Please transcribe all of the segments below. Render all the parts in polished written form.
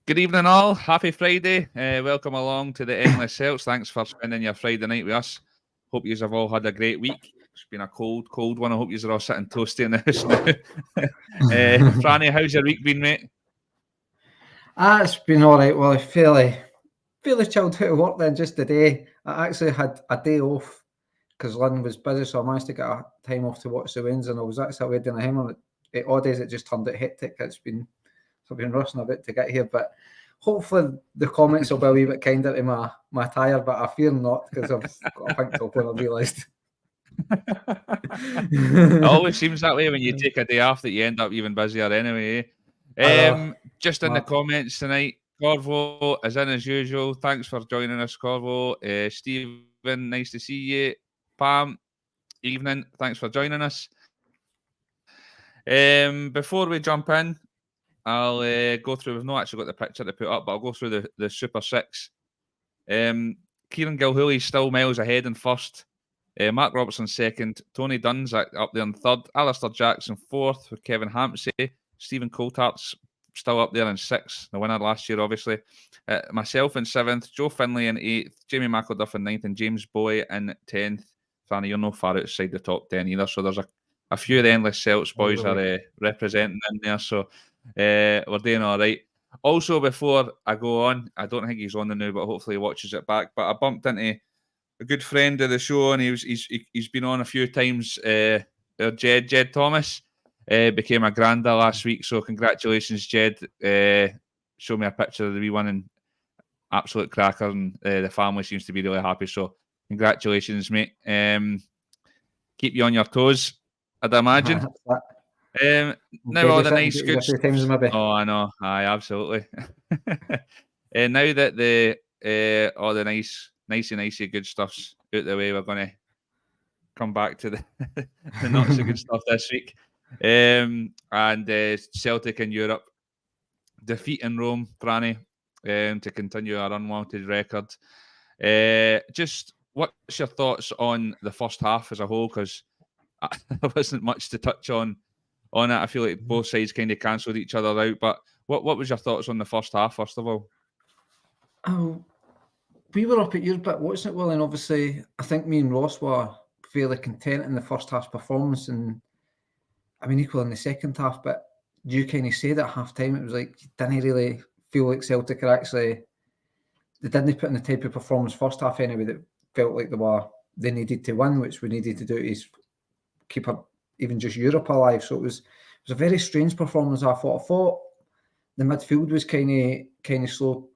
Good evening, all. Happy Friday. Welcome along to the Endless Celts. Thanks for spending your Friday night with us. Hope you have all had a great week. It's been a cold one. I hope you are all sitting toasty in the house now. Franny, how's your week been, mate? It's been all right. Well, fairly chilled out of work then just today. I actually had a day off because London was busy, so I managed to get a time off to watch the Wins, and I was actually away doing a him. At odd days, it just turned out hectic. I've been rushing a bit to get here, but hopefully the comments will be a wee bit kinder to my attire, but I fear not because I've got a pink top on, I've realised. It always seems that way when you take a day off that you end up even busier anyway. Just in the comments tonight, Corvo is in as usual. Thanks for joining us, Corvo. Stephen, nice to see you. Pam, evening. Thanks for joining us. Before we jump in, I'll go through. We've not actually got the picture to put up, but I'll go through the Super Six. Kieran Gilhooly's still miles ahead in first. Mark Robertson second. Tony Dunn's up there in third. Alistair Jackson fourth with Kevin Hampsey. Stephen Coulthard's still up there in sixth. The winner last year, obviously. Myself in seventh. Joe Finlay in eighth. Jamie McElduff in ninth. And James Boy in 10th. Fanny, you're no far outside the top 10 either. So there's a few of the Endless Celts boys are representing in there. So we're doing all right. Also, before I go on, I don't think he's on the now, but hopefully he watches it back. But I bumped into a good friend of the show, and he's been on a few times. Jed Thomas became a granda last week, so congratulations, Jed. Show me a picture of the wee one, and absolute cracker, and the family seems to be really happy. So congratulations, mate. Keep you on your toes, I'd imagine. Now all the nice good stuff. Oh, I know. Aye, absolutely. Now that all the nicey good stuff's out the way, we're going to come back to the not so good stuff this week. And Celtic in Europe defeating Rome, Franny, to continue our unwanted record. Just what's your thoughts on the first half as a whole? Because there wasn't much to touch on it. I feel like both sides kind of cancelled each other out. But what was your thoughts on the first half, first of all? Oh, we were up at your bit watching it, Will, and obviously I think me and Ross were fairly content in the first half performance, and I mean equal in the second half. But you kind of said at half time it was like you didn't really feel like Celtic are actually, they didn't put in the type of performance first half anyway that felt like they needed to win, which we needed to do is keep even just Europe alive. So it was a very strange performance. I thought the midfield was kind of slow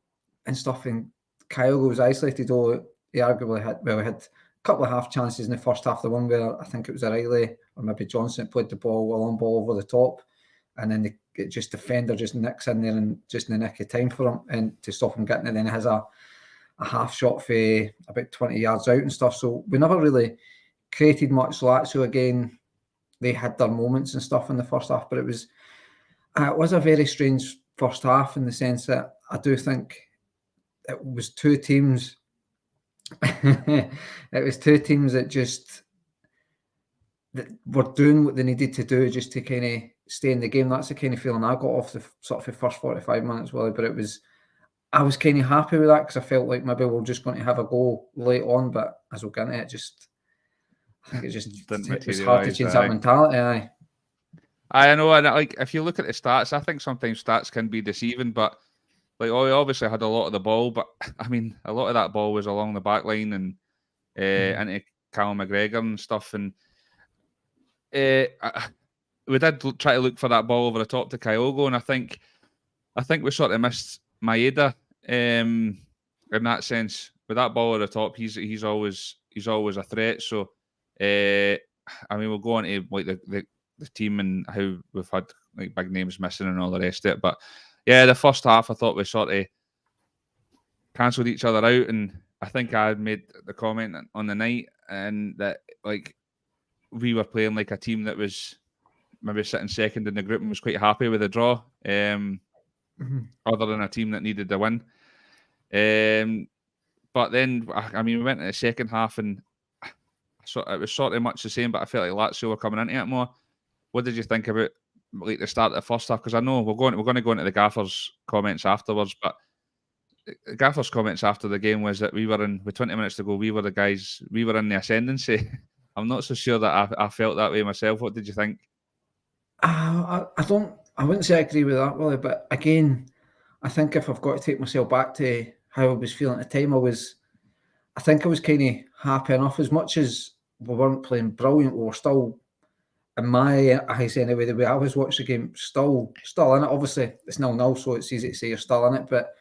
and stuff, and Kyle was isolated, though he arguably had a couple of half chances in the first half. The one where I think it was O'Reilly or maybe Johnstone played a long ball over the top, and then the defender just nicks in there and just in the nick of time for him and to stop him getting it. Then he has a half shot for about 20 yards out and stuff. So we never really created much. Lazio again, they had their moments and stuff in the first half, but it was a very strange first half in the sense that I do think it was two teams. It was two teams that were doing what they needed to do just to kind of stay in the game. That's the kind of feeling I got off the sort of the first 45 minutes, Willie. But I was kind of happy with that because I felt like maybe we're just going to have a goal late on. But as we'll get into it, I think it was hard to change that mentality. I know, and like if you look at the stats, I think sometimes stats can be deceiving, but like, we obviously had a lot of the ball, but I mean, a lot of that ball was along the back line and into Callum McGregor and stuff. And we did try to look for that ball over the top to Kyogo, and I think we sort of missed Maeda in that sense. With that ball at the top, he's always a threat. So, I mean, we'll go on to like the team and how we've had like big names missing and all the rest of it, but. Yeah, the first half I thought we sort of cancelled each other out, and I think I had made the comment on the night and that like we were playing like a team that was maybe sitting second in the group and was quite happy with the draw, other than a team that needed the win. But then, I mean, we went in the second half and it was sort of much the same, but I felt like Lazio were coming into it more. What did you think about like the start of the first half? Because I know we're going to go into the Gaffer's comments afterwards, but the Gaffer's comments after the game was that we were in, with 20 minutes to go, we were the guys, we were in the ascendancy. I'm not so sure that I felt that way myself. What did you think? I wouldn't say I agree with that, Willie, but again, I think if I've got to take myself back to how I was feeling at the time, I think I was kind of happy enough. As much as we weren't playing brilliant, we were still, in my eyes anyway, the way I was watching the game, still in it. Obviously, it's 0-0, so it's easy to say you're still in it, but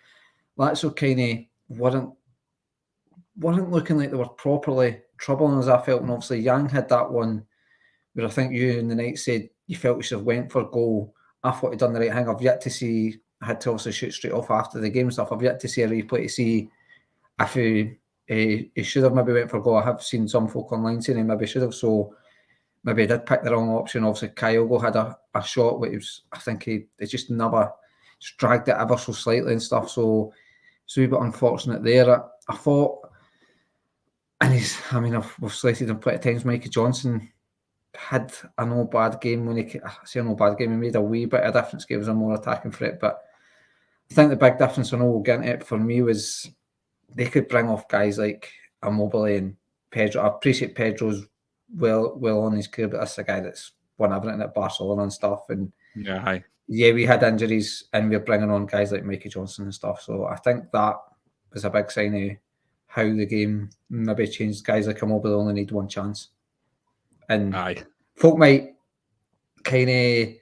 Lazio kind of weren't looking like they were properly troubling us, I felt. And obviously, Yang had that one where I think you in the night said you felt you should have went for a goal. I thought he'd done the right thing. I've yet to see, I had to obviously shoot straight off after the game and stuff. I've yet to see a replay to see if he should have maybe went for a goal. I have seen some folk online saying he maybe should have, so maybe he did pick the wrong option. Obviously, Kyogo had a shot which was, I think he just never dragged it ever so slightly and stuff. So it's a wee bit unfortunate there. I thought, and we've slated him plenty of times. Mikey Johnson had a no bad game when he made a wee bit of difference, gave us a more attacking threat. But I think the big difference, I know we'll get into it, for me was they could bring off guys like Immobile and Pedro. I appreciate Pedro's well on his career, but that's a guy that's won everything at Barcelona and stuff. And we had injuries, and we're bringing on guys like Mikey Johnson and stuff. So I think that was a big sign of how the game maybe changed. Guys like Immobile only need one chance. And folk might kind of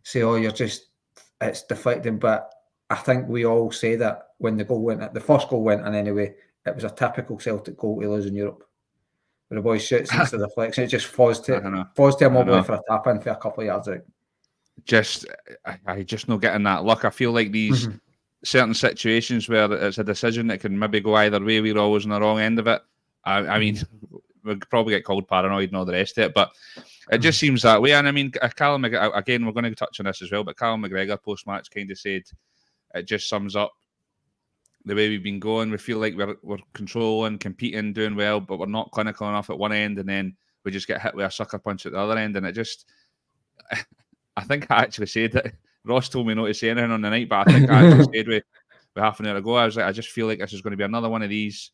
say, "Oh, it's deflecting," but I think we all say that when the first goal went in anyway, it was a typical Celtic goal to lose in Europe. Where the boy shoots into the deflection, it just falls to Immobile for a tap in for a couple of yards out. I just not getting that luck. I feel like these certain situations where it's a decision that can maybe go either way, we're always on the wrong end of it. I mean, we'll probably get called paranoid and all the rest of it, but it just seems that way. And I mean, Callum, again, we're going to touch on this as well, but Callum McGregor post-match kind of said it just sums up the way we've been going. We feel like we're controlling, competing, doing well, but we're not clinical enough at one end, and then we just get hit with a sucker punch at the other end. And it just, I think I actually said that. Ross told me not to say anything on the night, but I think I actually said with half an hour ago, I was like, I just feel like this is going to be another one of these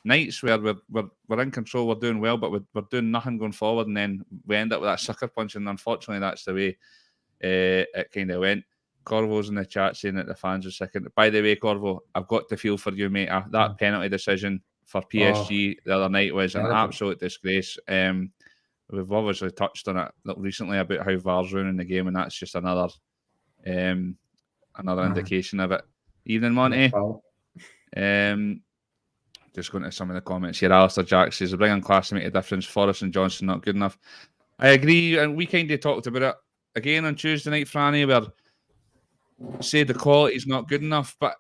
nights where we're in control, we're doing well, but we're doing nothing going forward, and then we end up with that sucker punch, and unfortunately that's the way it kind of went. Corvo's in the chat saying that the fans are sick. By the way, Corvo, I've got to feel for you, mate. That penalty decision for PSG the other night was an absolute disgrace. We've obviously touched on it recently about how VAR's ruining the game, and that's just another indication of it. Evening, Monty. Just going to some of the comments here. Alistair Jack says, bringing class to make a difference. Forrest and Johnstone not good enough. I agree, and we kind of talked about it again on Tuesday night, Franny, where say the quality's not good enough, but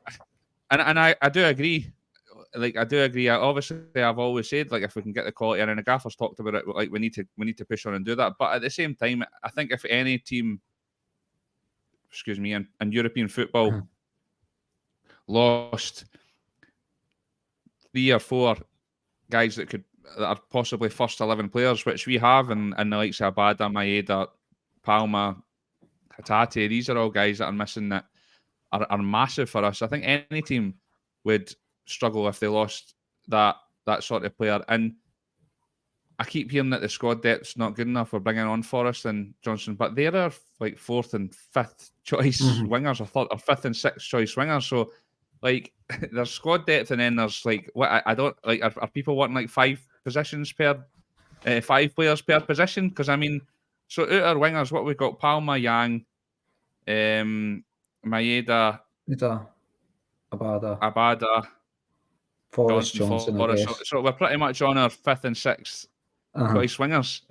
I do agree. Like I do agree. Obviously, I've always said like if we can get the quality in, and the Gaffer's talked about it, like we need to push on and do that. But at the same time, I think if any team, in European football lost 3 or 4 guys that are possibly first 11 players, which we have, and the likes of Abada, Maeda, Palma, Hatate, these are all guys that are missing that are massive for us. I think any team would struggle if they lost that sort of player. And I keep hearing that the squad depth's not good enough. We're bringing on Forrest and Johnstone, but they are like 4th and 5th choice wingers, or 5th and 6th choice wingers. So like there's squad depth, and then there's like what I don't like. Are people wanting like 5 positions per 5 players per position? Because I mean, so out our wingers, what we've got: Palma, Yang, Maeda, Abada, Forrest, Johnson. So we're pretty much on our 5th and 6th choice wingers.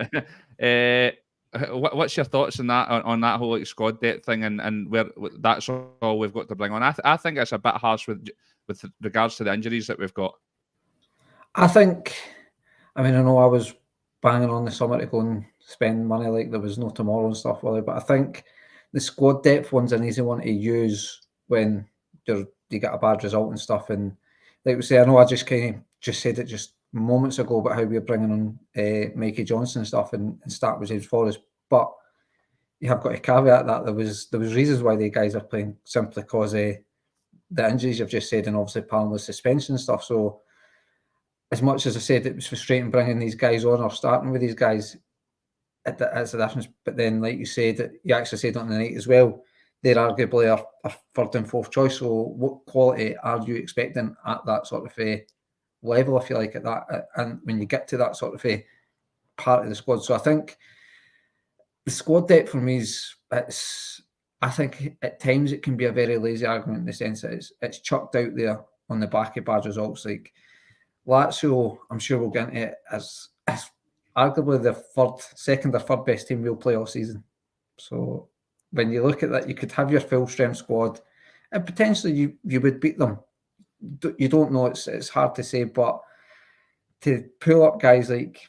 What's your thoughts on that whole like squad depth thing, and where that's all we've got to bring on? I think it's a bit harsh with regards to the injuries that we've got. I know I was banging on the summer to go and spend money like there was no tomorrow and stuff, but I think the squad depth one's an easy one to use when you get a bad result and stuff. And like we say, I know I just said it just moments ago about how we're bringing on Mikey Johnson and stuff and start with James Forrest, but you have got to caveat that there was reasons why the guys are playing simply because the injuries you've just said, and obviously Palmer's suspension and stuff. So as much as I said it was frustrating bringing these guys on or starting with these guys, it's a difference. But then, like you said, you actually said on the night as well, they're arguably our third and fourth choice. So what quality are you expecting at that sort of level, if you like, at that, and when you get to that sort of part of the squad? So I think the squad depth for me I think at times it can be a very lazy argument in the sense that it's chucked out there on the back of bad results. Like Lazio, I'm sure we'll get into it, as arguably the second or third best team we'll play all season. So when you look at that, you could have your full strength squad and potentially you would beat them. You don't know, it's hard to say, but to pull up guys like,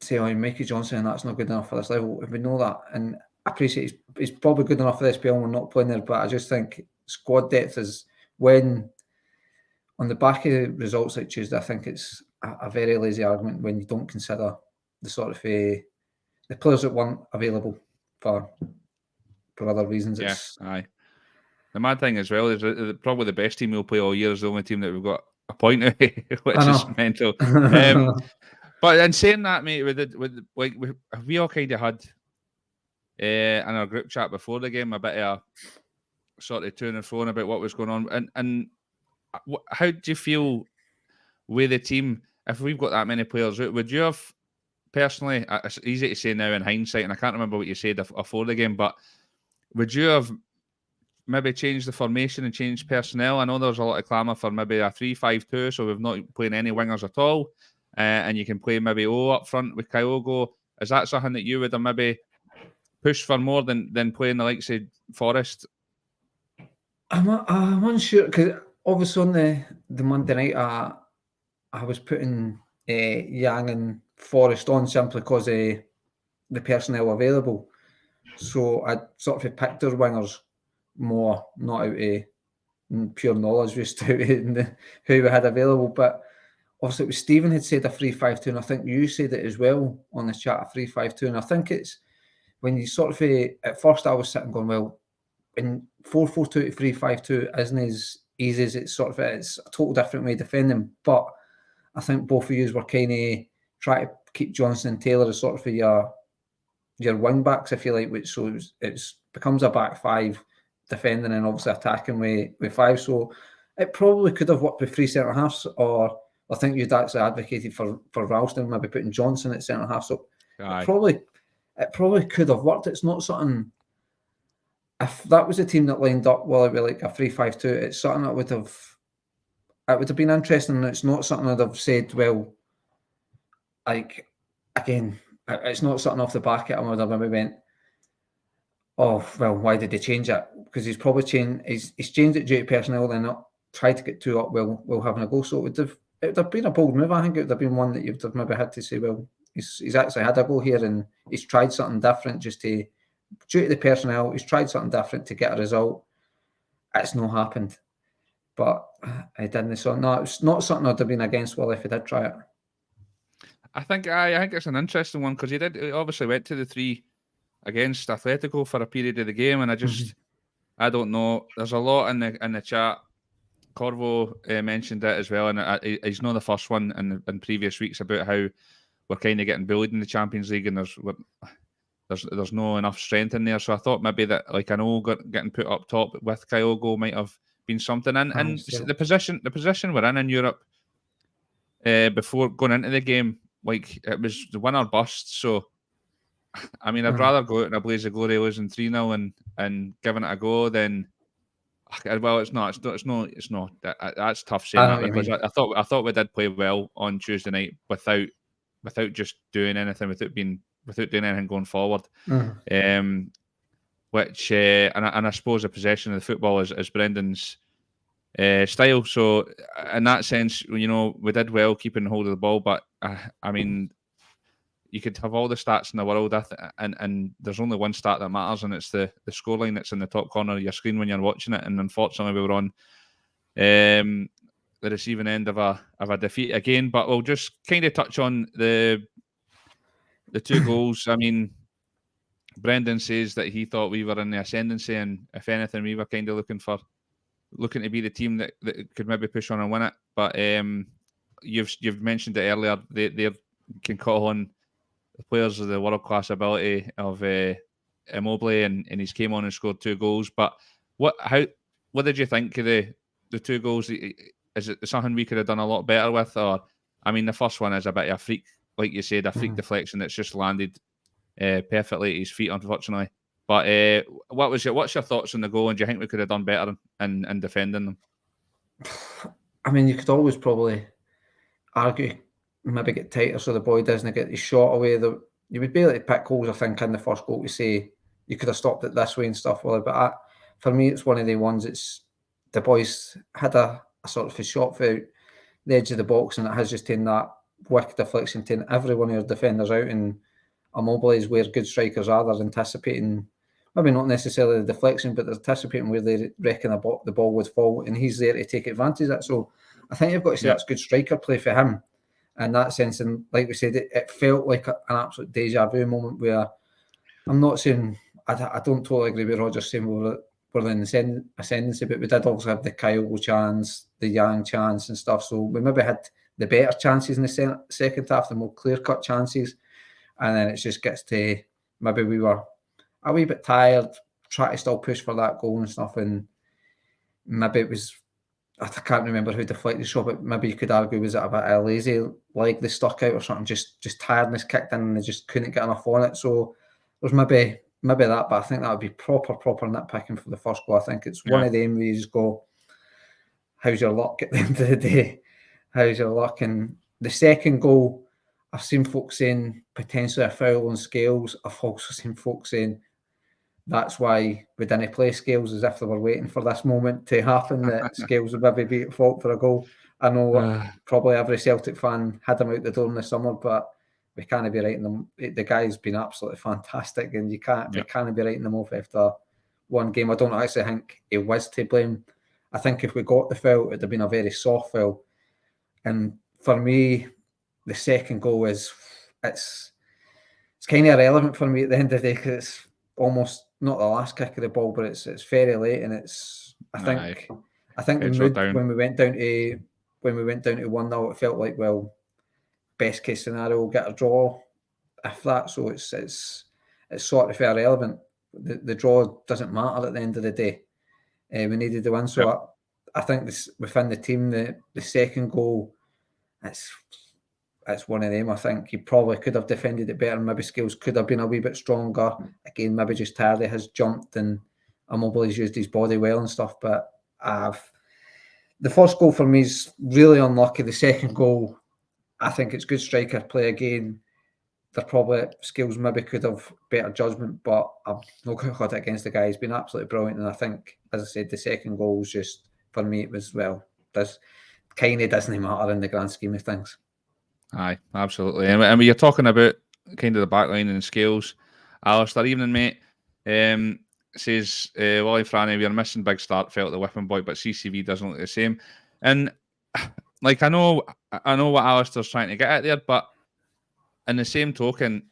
say, Mikey Johnstone, and that's not good enough for this level, if we know that, and I appreciate he's probably good enough for this SPL, we're not playing there, but I just think squad depth is, when on the back of results like Tuesday, I think it's a very lazy argument when you don't consider the sort of the players that weren't available for other reasons. Yeah, aye. The mad thing as well is probably the best team we'll play all year is the only team that we've got a point away, which is mental. But in saying that, mate, we all kind of had in our group chat before the game a bit of a sort of to and fro about what was going on, and how do you feel with the team if we've got that many players? Would you have personally? It's easy to say now in hindsight, and I can't remember what you said before the game, but would you have maybe changed the formation and changed personnel? I know there's a lot of clamour for maybe a 3-5-2, so we've not playing any wingers at all, and you can play maybe O up front with Kyogo. Is that something that you would have maybe pushed for more than playing the likes of Forest? I'm unsure, because obviously on the Monday night I was putting Yang and Forest on simply because the personnel available. So I sort of picked our wingers more, not out of pure knowledge, just out of who we had available. But obviously, it was Stephen had said a 3-5-2, and I think you said it as well on the chat, a 3-5-2. And I think it's when you sort of at first I was sitting going, well, in 4-4-2 to 3-5-2 isn't as easy as it's a total different way of defending. But I think both of you were kind of trying to keep Johnson and Taylor as sort of your wing backs, if you like, which so it becomes a back five defending and obviously attacking with five. So it probably could have worked with three centre halves, or I think you'd actually advocated for Ralston maybe putting Johnson at centre half. So it probably could have worked. It's not something. If that was a team that lined up well, it'd be like a 3-5-2. It's something that would have been interesting. And it's not something I'd have said, well, like, again, it's not something off the back of it. I would have maybe went, oh, well, why did they change it? Because he's probably changed it due to personnel and not tried to get two up while having a go. So it would have been a bold move. I think it would have been one that you'd have maybe had to say, well, he's actually had a go here and he's tried something different due to the personnel. He's tried something different to get a result. It's not happened. But it didn't. So no, it's not something I'd have been against Will if he did try it. I think it's an interesting one because he obviously went to the three against Atletico for a period of the game, and I don't know. There's a lot in the chat. Corvo mentioned it as well, and he's not the first one in previous weeks about how we're kind of getting bullied in the Champions League, and there's no enough strength in there. So I thought maybe that, like, I know getting put up top with Kyogo might have been something. And the position we're in Europe before going into the game, like, it was the win or bust. So I mean, I'd rather go out in a blaze of glory losing 3-0 and giving it a go than. Well, it's not. That's tough saying that because I thought we did play well on Tuesday night without just doing anything, without doing anything going forward. Which and I suppose the possession of the football is Brendan's style. So in that sense, we did well keeping hold of the ball, but I mean, you could have all the stats in the world, and there's only one stat that matters, and it's the scoreline that's in the top corner of your screen when you're watching it. And unfortunately, we were on the receiving end of a defeat again. But we'll just kind of touch on the two goals. I mean, Brendan says that he thought we were in the ascendancy, and if anything, we were kind of looking to be the team that could maybe push on and win it. But you've mentioned it earlier. They can call on the players of the world class ability of Immobile, and he's came on and scored 2 goals. But what did you think of the 2 goals? Is it something we could have done a lot better with? Or, I mean, the first one is a bit of a freak, like you said, a freak deflection that's just landed perfectly at his feet, unfortunately. But what's your thoughts on the goal, and do you think we could have done better in defending them? I mean, you could always probably argue, maybe get tighter so the boy doesn't get his shot away. You would be able to pick holes, I think, in the first goal to say you could have stopped it this way and stuff. But for me, it's one of the ones. It's the boys had a sort of a shot for the edge of the box, and it has just taken that wicked deflection, taking every one of your defenders out, and Immobile is where good strikers are. They're anticipating, maybe not necessarily the deflection, but they're anticipating where they reckon the ball would fall, and he's there to take advantage of it. So I think you've got to say that's good striker play for him in that sense. And like we said, it felt like an absolute deja vu moment where I'm not saying, I don't totally agree with Roger saying we're in the ascendancy, but we did obviously have the Kyle chance, the Yang chance and stuff. So we maybe had the better chances in the second half, the more clear-cut chances. And then it just gets to, maybe we were a wee bit tired, try to still push for that goal and stuff. And maybe it was, I can't remember who deflected the shot, but maybe you could argue, was it a bit of a lazy leg they stuck out or something? Just tiredness kicked in and they just couldn't get enough on it. So there's maybe that, but I think that would be proper nitpicking for the first goal. I think it's one of them where you just go, how's your luck at the end of the day? How's your luck? And the second goal, I've seen folks saying potentially a foul on Scales. I've also seen folks saying that's why we didn't play Scales, as if they were waiting for this moment to happen, that Scales would maybe be at fault for a goal. I know probably every Celtic fan had him out the door in the summer, but we can't be writing them. The guy's been absolutely fantastic, and we can't be writing them off after one game. I don't actually think he was to blame. I think if we got the foul, it would have been a very soft foul. And for me, the second goal it's kind of irrelevant for me at the end of the day, because it's almost not the last kick of the ball, but it's very late, and it's I think the mood when we went down to 1-0, it felt like, well, best case scenario, we'll get a draw if that. So it's sort of irrelevant. The draw doesn't matter at the end of the day. We needed the win. So I think this within the team, the second goal, it's one of them. I think he probably could have defended it better. Maybe Scales could have been a wee bit stronger. Again, maybe just Tardy has jumped and Immobile's used his body well and stuff. But the first goal for me is really unlucky. The second goal, I think it's good striker play again. They're probably Scales maybe could have better judgment, but I'm not going to hold it against the guy. He's been absolutely brilliant. And I think, as I said, the second goal was just, for me, it was, well, this kind of doesn't matter in the grand scheme of things. Aye, absolutely. And you're talking about kind of the backline and Scales. Alistair, evening, mate. Says, Wally Franny, we are missing Big Start, felt the whipping boy, but CCV doesn't look the same. And like, I know what Alistair's trying to get at there, but in the same token,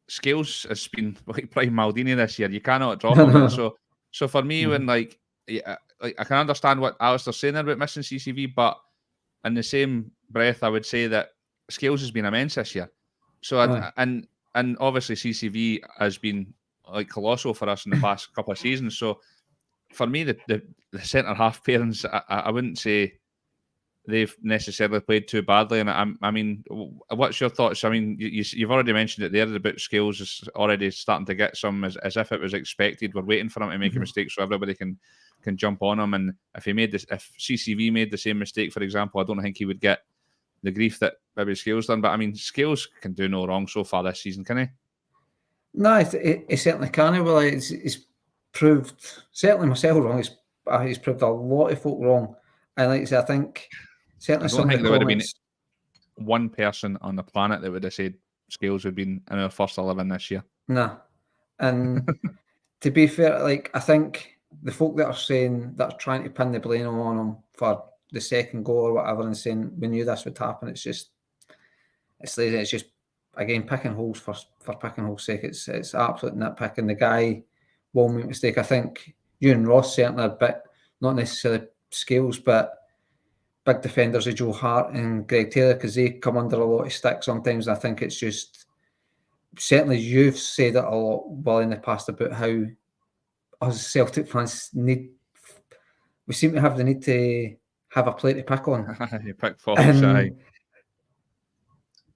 Scales has been like Prime Maldini this year. You cannot drop him. So for me, when I can understand what Alistair's saying about missing CCV, but in the same breath, I would say that Scales has been immense this year. So and obviously CCV has been like colossal for us in the past couple of seasons. So for me, the centre half pairings, I wouldn't say they've necessarily played too badly. And I mean, what's your thoughts? I mean, you've already mentioned it there about Scales is already starting to get some as if it was expected. We're waiting for him to make a mistake so everybody can jump on him. And if CCV made the same mistake, for example, I don't think he would get the grief that maybe Scales done. But I mean, Scales can do no wrong so far this season, can he? No, he certainly can. Well, he's proved, certainly myself wrong. He's proved a lot of folk wrong. And like I say, I think certainly some of the would have been one person on the planet that would have said Scales would have been in our first 11 this year. Nah. And to be fair, like, I think the folk that are trying to pin the blame on him for the second goal or whatever and saying we knew this would happen, it's lazy. It's just again, picking holes for picking holes' sake, it's absolute nitpicking. The guy will make a mistake. I think you and Ross certainly a bit, not necessarily skills, but big defenders of Joe Hart and Greg Taylor, because they come under a lot of stick sometimes. I think it's just, certainly you've said it a lot, well, in the past about how us Celtic fans we seem to have the need to have a play to pick on. You pick faults, aye.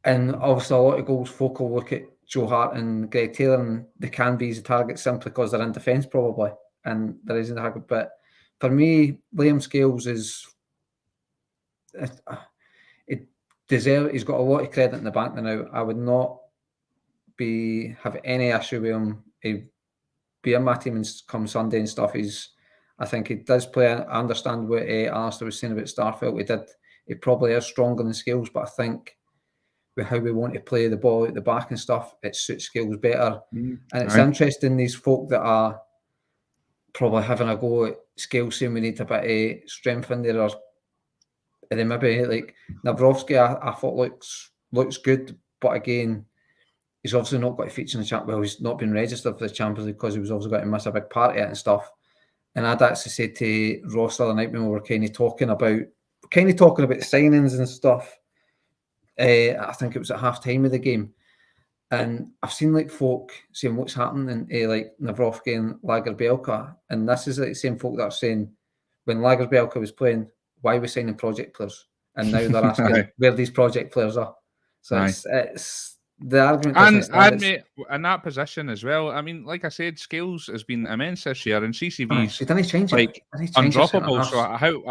And obviously a lot of goals folk will look at Joe Hart and Greg Taylor and they can be easy targets simply because they're in defence probably, and there isn't a target. But for me, Liam Scales is he's got a lot of credit in the bank now. I would not have any issue with him. He'd be in my team and come Sunday and stuff. I think he does play. I understand what Alistair was saying about Starfelt. He probably is stronger than Scales, but I think with how we want to play the ball at the back and stuff, it suits Scales better. And it's interesting, these folk that are probably having a go at Scales saying we need a bit of strength in there, or then maybe like Nawrocki, I thought looks good, but again, he's obviously not got to feature in the champ. Well, he's not been registered for the Champions League because he was obviously going to miss a big part of it and stuff. And I'd actually said to Ross the other night when we were kind of talking about signings and stuff. I think it was at half time of the game, and I've seen like folk saying what's happening like Nawrocki and Lagerbielke, and this is like the same folk that are saying when Lagerbielke was playing, why are we signing project players? And now they're asking where these project players are. So it's the argument doesn't stand. Mate, in that position as well. I mean, like I said, Scales has been immense this year, and CCV's like undroppable. So how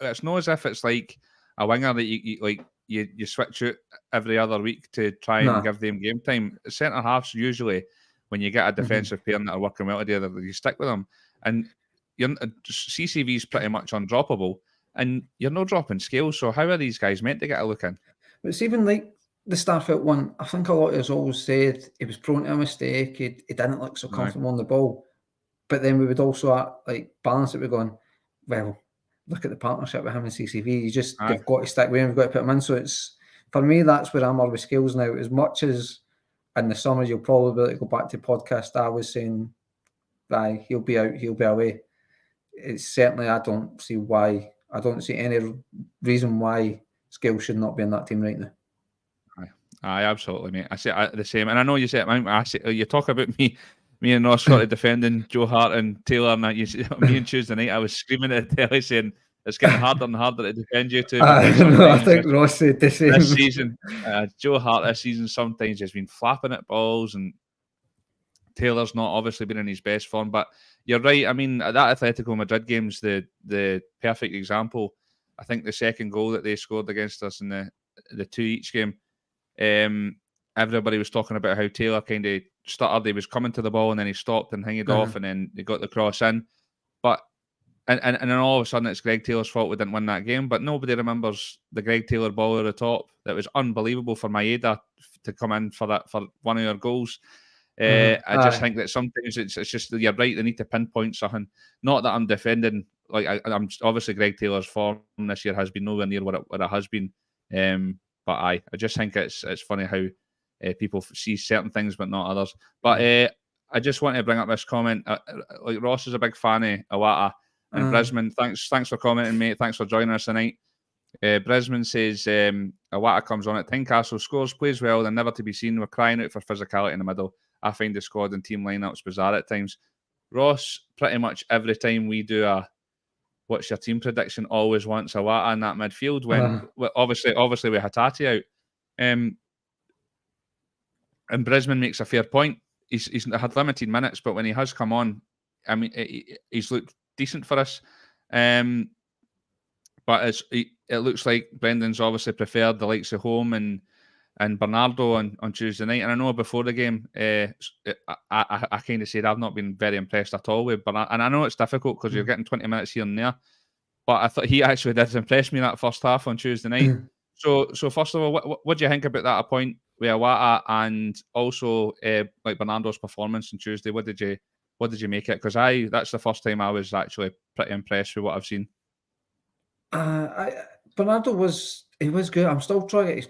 it's not as if it's like a winger that you switch out every other week to try and give them game time. Centre halves usually, when you get a defensive pair that are working well together, you stick with them. And CCV's pretty much undroppable, and you're not dropping Scales. So how are these guys meant to get a look in? But it's even like the Starfelt one. I think a lot of us always said he was prone to a mistake. He didn't look so comfortable on the ball. But then we would also balance it with going, well, look at the partnership with him and CCV. They've got to stick with him. We've got to put him in. So it's, for me, that's where I'm with Scales now. As much as in the summer you'll probably be able to go back to the podcast, I was saying, he'll be out, he'll be away. It's certainly, I don't see any reason why Scales should not be in that team right now. Aye, absolutely, mate. I say the same, and I know you said you talk about me and Ross sort of defending Joe Hart and Taylor, and me and Tuesday night I was screaming at the telly saying it's getting harder and harder to defend you two. I think Ross said the same. This season, Joe Hart this season sometimes has been flapping at balls, and Taylor's not obviously been in his best form. But you're right. I mean, that Atletico Madrid game's the perfect example. I think the second goal that they scored against us in the 2-each game. Everybody was talking about how Taylor kind of stuttered. He was coming to the ball and then he stopped and hanged off, and then he got the cross in. But and then all of a sudden it's Greg Taylor's fault we didn't win that game. But nobody remembers the Greg Taylor ball at the top that was unbelievable for Maeda to come in for one of your goals. I just think that sometimes it's just, you're right, they need to pinpoint something. Not that I'm defending, like I'm obviously Greg Taylor's form this year has been nowhere near what it has been. But I just think it's funny how people see certain things but not others. But I just want to bring up this comment. Like Ross is a big fan of Iwata and Brisbane. Thanks for commenting, mate. Thanks for joining us tonight. Brisbane says Iwata comes on at Tynecastle, scores, plays well, and never to be seen. We're crying out for physicality in the middle. I find the squad and team lineups bizarre at times. Ross, pretty much every time we do a what's your team prediction, always wants Iwata in that midfield when obviously with Hatate out. And Brisbane makes a fair point. He's had limited minutes, but when he has come on, I mean, he's looked decent for us. But it looks like Brendan's obviously preferred the likes of Home and Bernardo on Tuesday night. And I know before the game, I kind of said I've not been very impressed at all with Bernardo. And I know it's difficult because you're getting 20 minutes here and there. But I thought he actually did impress me that first half on Tuesday night. So first of all, what do you think about that point with Iwata and also like Bernardo's performance on Tuesday? What did you make it? Because that's the first time I was actually pretty impressed with what I've seen. Bernardo was good. I'm struggling.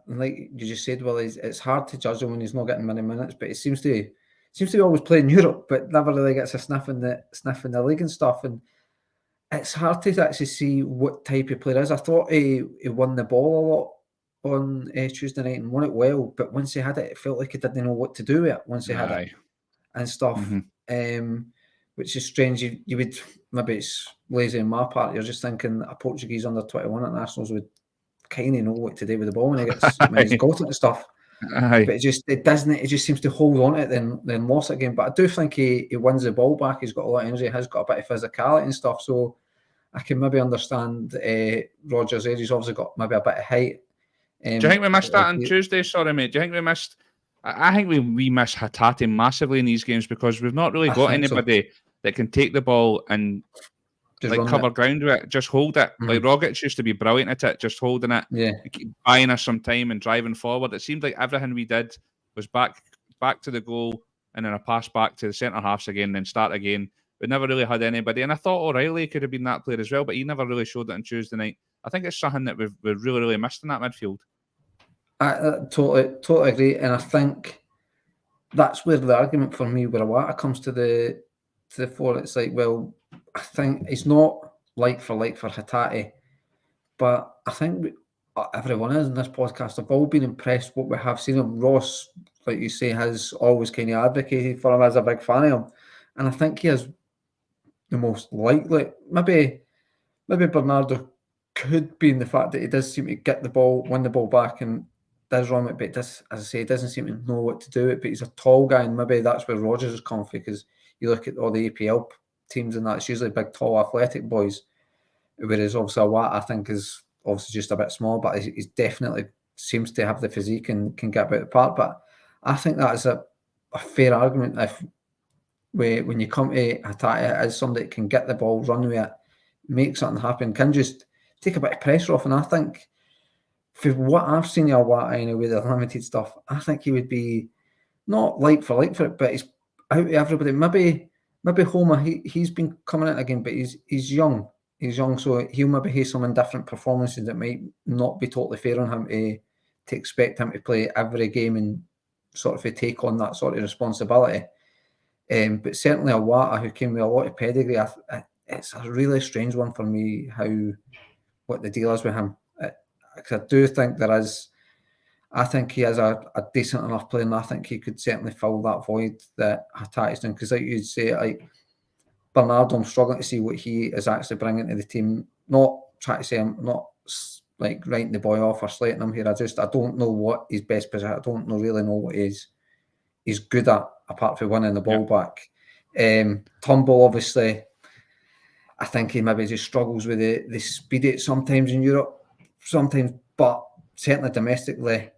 And like you just said, well, it's hard to judge him when he's not getting many minutes. But it seems to be always playing Europe, but never really gets a sniff in the league and stuff. And it's hard to actually see what type of player is. I thought he won the ball a lot on Tuesday night and won it well, but once he had it, it felt like he didn't know what to do with it once he had it and stuff. Which is strange. You would, maybe it's lazy on my part. You're just thinking a Portuguese under 21 internationals would kind of know what to do with the ball when he's got it and stuff. But it doesn't. It just seems to hold on to it, then lost it again. But I do think he wins the ball back. He's got a lot of energy. He has got a bit of physicality and stuff. So I can maybe understand Rodgers' age. He's obviously got maybe a bit of height. Do you think we missed that on Tuesday? Sorry, mate. Do you think we missed? I think we miss Hatate massively in these games because we've not really got anybody that can take the ball and like cover ground with it, just hold it. Like Rogic used to be brilliant at it, just holding it, keep buying us some time and driving forward. It seemed like everything we did was back to the goal and then a pass back to the centre halves again, then start again. We never really had anybody, and I thought O'Reilly could have been that player as well, but he never really showed it on Tuesday night. I think it's something that we've really missed in that midfield. I totally agree, and I think that's where the argument for me, where Iwata comes to the fore. It's like, well, I think it's not like for Hatate, but I think everyone is in this podcast have all been impressed what we have seen him. Ross, like you say, has always kind of advocated for him as a big fan of him, and I think he is the most likely. Maybe Bernardo could be in the fact that he does seem to get the ball, win the ball back, and does run it, but does, as I say, he doesn't seem to know what to do it. But he's a tall guy, and maybe that's where Rodgers is comfy, because you look at all the APL teams and that, it's usually big, tall, athletic boys. Whereas obviously Iwata, I think, is obviously just a bit small, but he's definitely seems to have the physique and can get about the park. But I think that is a fair argument. If when you come to Hatate as somebody that can get the ball, run with it, make something happen, can just take a bit of pressure off. And I think, for what I've seen of Iwata anyway, the limited stuff, I think he would be not like for it, but he's out of everybody. Maybe Homer, he's been coming in again, but he's young. He's young, so he'll maybe have some indifferent performances that might not be totally fair on him to expect him to play every game and sort of take on that sort of responsibility. But certainly Iwata, who came with a lot of pedigree, it's a really strange one for me, what the deal is with him. Because I do think I think he is a decent enough player, and I think he could certainly fill that void that Hatate's done. Because like you'd say, like Bernardo, I'm struggling to see what he is actually bringing to the team. Not trying to say I'm not like writing the boy off or slating him here. I don't know what his best position. I don't really know what he's good at, apart from winning the ball back. Turnbull, obviously, I think he maybe just struggles with the speed it sometimes in Europe. Sometimes, but certainly domestically,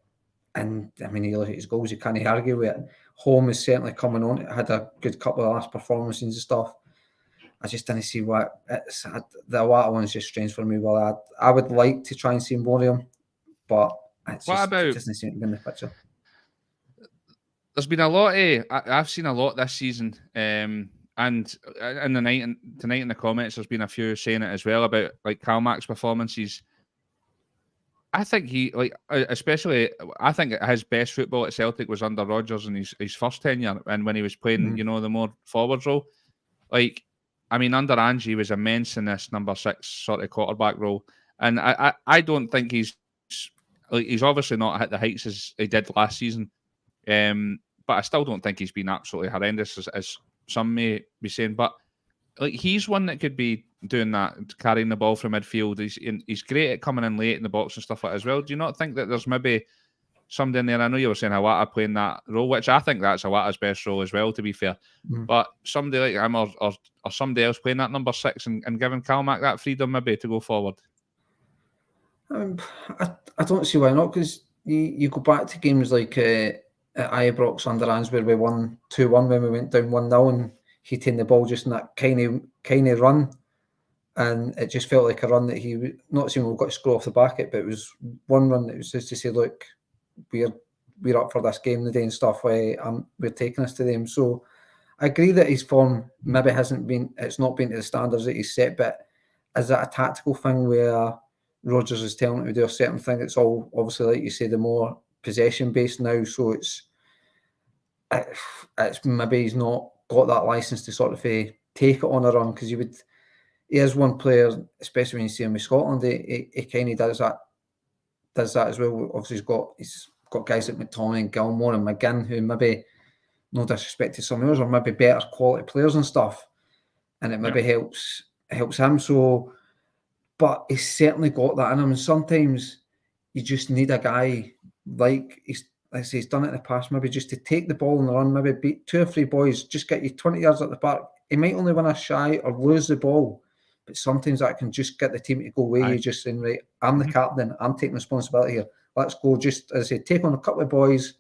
and I mean, you look at his goals, you can't argue with it. Home is certainly coming on. It had a good couple of last performances and stuff. I just didn't see what it's. The Iwata one is just strange for me. Well, I would like to try and see more of him, but it doesn't seem to be in the picture. There's been a lot I've seen a lot this season, and in the night and tonight in the comments, there's been a few saying it as well about like Kalmak's performances. I think especially I think his best football at Celtic was under Rodgers in his first tenure, and when he was playing, the more forward role. Like, I mean, under Ange, he was immense in this number 6 sort of quarterback role, and I don't think he's obviously not hit the heights as he did last season, but I still don't think he's been absolutely horrendous as some may be saying. But like, he's one that could be doing that, carrying the ball from midfield. He's great at coming in late in the box and stuff like that as well. Do you not think that there's maybe somebody in there? I know you were saying Iwata playing that role, which I think that's Iwata's best role as well, to be fair. But somebody like him or somebody else playing that number 6 and giving Kalmak that freedom maybe to go forward. I don't see why not, because you go back to games like at Ibrox under Ange where we won 2-1 when we went down 1-0 and he taken the ball just in that kind of run, and it just felt like a run that he not saying we've got to score off the back of it, but it was one run that was just to say, look, we're up for this game today and stuff. We're taking us to them. So I agree that his form maybe it's not been to the standards that he's set, but is that a tactical thing where Rodgers is telling him to do a certain thing. It's all obviously, like you say, the more possession based now. So it's maybe he's not got that license to sort of take it on a run, because he is one player, especially when you see him with Scotland, he kind of does that as well. Obviously he's got guys like McTominay and Gilmore and McGinn, who maybe, no disrespect to some of those, are maybe better quality players and stuff, and it maybe helps him. So, but he's certainly got that in him, and sometimes you just need a guy like he's done it in the past, maybe just to take the ball and run, maybe beat 2 or 3 boys, just get you 20 yards at the back. He might only win a shy or lose the ball, but sometimes that can just get the team to go away. You just saying, right, I'm the captain, I'm taking responsibility here. Let's go. Just, as I say, take on a couple of boys.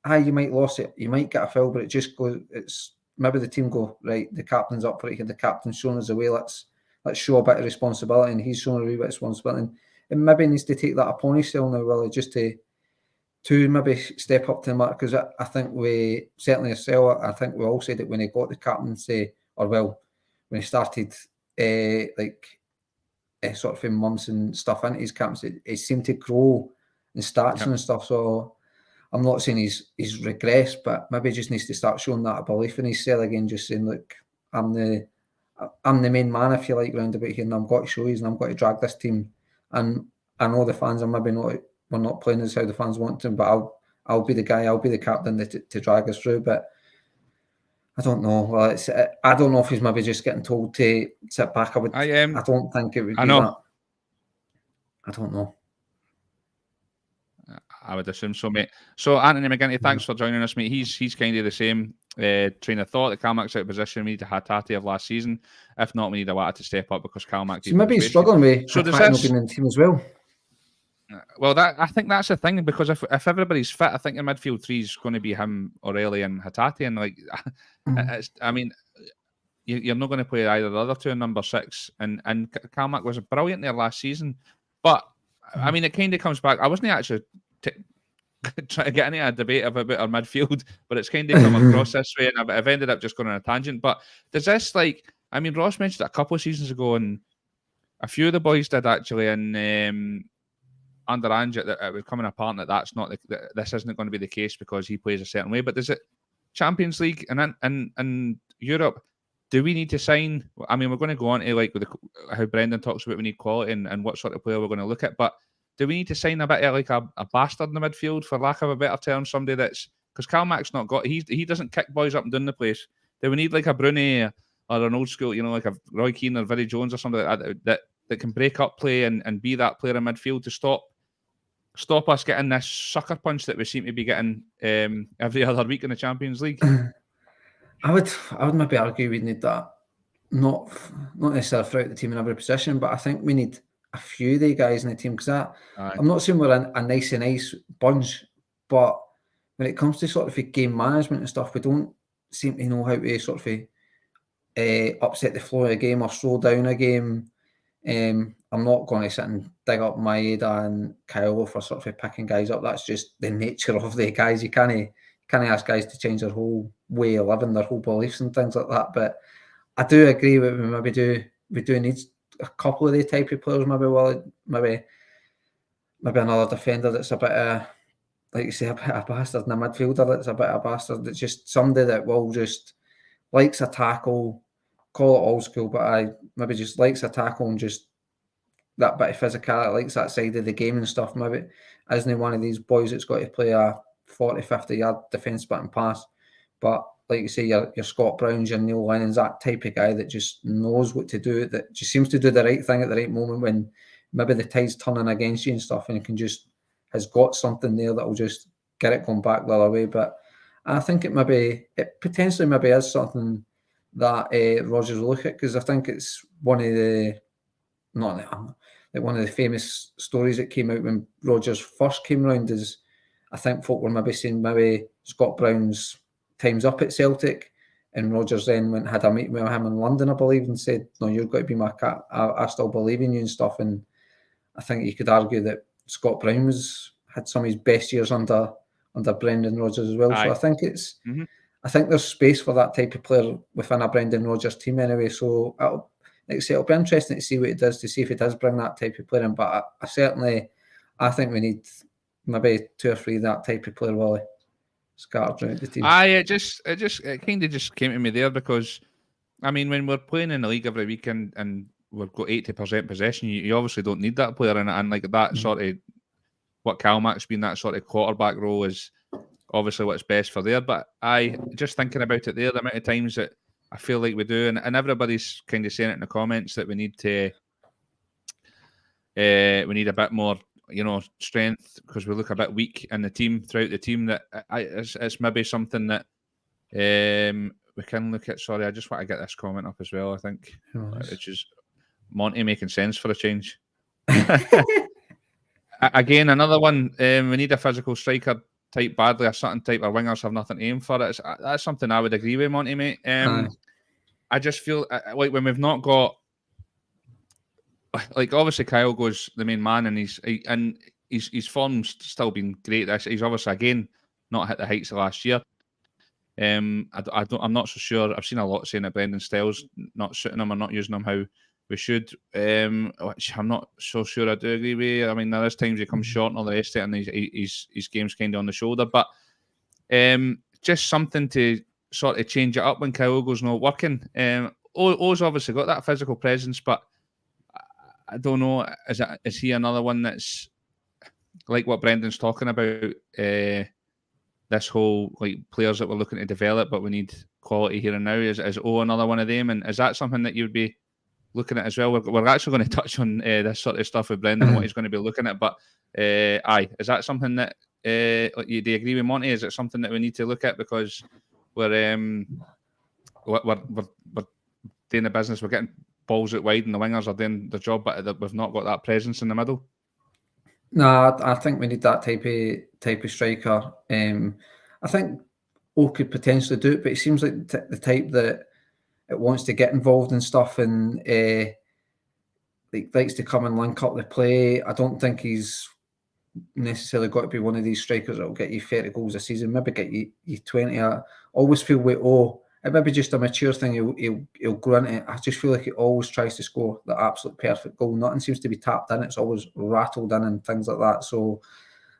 You might lose it, you might get a foul, but it just goes. It's maybe the team go, right, the captain's up for it here. The captain's showing us the way. Let's show a bit of responsibility, and he's showing a wee bit of responsibility. And maybe needs to take that upon himself now, Willie, just to maybe step up to the mark, because I think we, certainly as Cell, I think we all said it when he got the captaincy, when he started sort of months and stuff into his captaincy, he seemed to grow in stats and stuff. So I'm not saying he's regressed, but maybe he just needs to start showing that belief in himself again, just saying, look, I'm the main man, if you like, round about here, and I've got to show you, and I've got to drag this team. And I know the fans are maybe we're not playing as how the fans want to, but I'll be the guy, I'll be the captain to drag us through. But I don't know. Well, I don't know if he's maybe just getting told to sit back. I don't think it would be that. I don't know. I would assume so, mate. So Anthony McGinty, thanks for joining us, mate. He's kind of the same train of thought. The Calmack's out of position. We need a Hatate of last season. If not, we need a Wata to step up, because Calmack. So maybe he's struggling with Hatate being in the team as well. Well, I think that's the thing, because if everybody's fit, I think the midfield 3 is going to be him, O'Reilly, and Hatate, and I mean, you're not going to play either the other 2 in number 6. And Calmack was brilliant there last season, but I mean, it kind of comes back. I wasn't actually trying to get into a debate about our midfield, but it's kind of come across this way, and I've ended up just going on a tangent. But does this, I mean, Ross mentioned it a couple of seasons ago, and a few of the boys did actually, and under Ange, that it was coming apart that that's not this isn't going to be the case because he plays a certain way. But does it Champions League and Europe? Do we need to sign? I mean, we're going to go on to with how Brendan talks about we need quality and what sort of player we're going to look at. But do we need to sign a bit of a bastard in the midfield, for lack of a better term, somebody that's, because Calmack's not got, he doesn't kick boys up and down the place. Do we need like a Bruni or an old school, like a Roy Keane or Vinnie Jones or somebody like that can break up play and be that player in midfield to stop us getting this sucker punch that we seem to be getting every other week in the Champions League? I would maybe argue we need that, not necessarily throughout the team in every position, but I think we need a few of the guys in the team, because I'm not saying we're a nice bunch, but when it comes to sort of game management and stuff, we don't seem to know how to sort of upset the flow of a game or slow down a game. I'm not going to sit and dig up Maeda and Kyle for sort of picking guys up. That's just the nature of the guys. You can't ask guys to change their whole way of living, their whole beliefs and things like that. But I do agree with we do need a couple of the type of players. Maybe another defender that's a bit like you say, a bit of a bastard, and a midfielder that's a bit of a bastard. That's just somebody that will just likes a tackle, call it old school, but I maybe just likes a tackle and just that bit of physicality, likes that side of the game and stuff. Maybe isn't one of these boys that's got to play a 40, 50 yard defence splitting pass. But like you say, your Scott Browns, your Neil Lennon's, that type of guy that just knows what to do, that just seems to do the right thing at the right moment when maybe the tide's turning against you and stuff, and has got something there that will just get it going back the other way. But I think it potentially is something that Rodgers will look at, because I think it's one of the famous stories that came out when Rodgers first came round. Is I think folk were maybe saying Scott Brown's time's up at Celtic, and Rodgers then went and had a meeting with him in London, I believe, and said, "No, you're going to be my cat. I still believe in you," and stuff. And I think you could argue that Scott Brown had some of his best years under Brendan Rodgers as well. Aye. So I think I think there's space for that type of player within a Brendan Rodgers team anyway. So like I say, it'll be interesting to see what he does, to see if he does bring that type of player in. But I think we need maybe 2 or 3 of that type of player, Wally, scattered around the team. It kind of just came to me there because, I mean, when we're playing in the league every weekend and we've got 80% possession, you obviously don't need that player in it. And like that sort of, what Calmack's been, that sort of quarterback role is obviously what's best for there. But just thinking about it there, the amount of times that I feel like we do, and everybody's kind of saying it in the comments that we need a bit more, strength because we look a bit weak in the team throughout the team. That it's maybe something that we can look at. Sorry, I just want to get this comment up as well. I think, which is Monty making sense for a change. Again, another one. We need a physical striker type badly. A certain type of wingers have nothing to aim for. That's something I would agree with, Monty, mate. I just feel like when we've not got, like, obviously Kyle goes the main man, and his form's still been great. He's obviously again not hit the heights of last year. I'm not so sure. I've seen a lot saying that Brendan Styles not suiting him or not using him how we should, which I'm not so sure I do agree with. I mean, there is times he comes short and all the rest of it, and his game's kind of on the shoulder. But just something to sort of change it up when Kyogo's not working. O's obviously got that physical presence, but I don't know, is he another one that's like what Brendan's talking about, this whole like players that we're looking to develop, but we need quality here and now? Is O another one of them? And is that something that you would be looking at as well? We're actually going to touch on this sort of stuff with Brendan and what he's going to be looking at. But is that something that do you agree with Monty? Is it something that we need to look at because we're doing the business, we're getting balls out wide and the wingers are doing the job, but we've not got that presence in the middle? No, I think we need that type of striker. I think O could potentially do it, but he seems like the type that it wants to get involved in stuff and likes to come and link up the play. I don't think he's necessarily got to be one of these strikers that will get you 30 goals a season, maybe get you 20. I always feel with O, it may be just a mature thing, he'll grow into it. I just feel like he always tries to score the absolute perfect goal. Nothing seems to be tapped in. It's always rattled in and things like that. So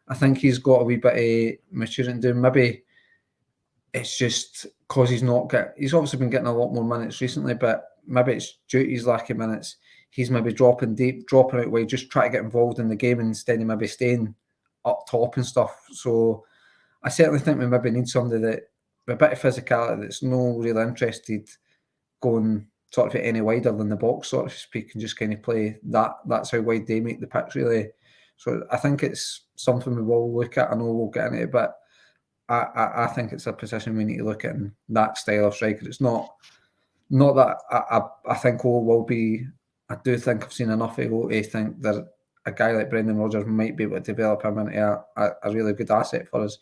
I think he's got a wee bit of maturing to do. Maybe it's just because he's obviously been getting a lot more minutes recently, but maybe it's due to his lack of minutes. He's maybe dropping deep, dropping out wide, just try to get involved in the game instead of maybe staying up top and stuff. So I certainly think we maybe need somebody that with a bit of physicality that's no real interested going sort of any wider than the box, sort of speak, and just kind of play that. That's how wide they make the pitch, really. So I think it's something we will look at. I know we'll get into it, but I think it's a position we need to look at in that style of striker. It's not that I think O will be. I do think I've seen enough of O to think that a guy like Brendan Rodgers might be able to develop him into a really good asset for us.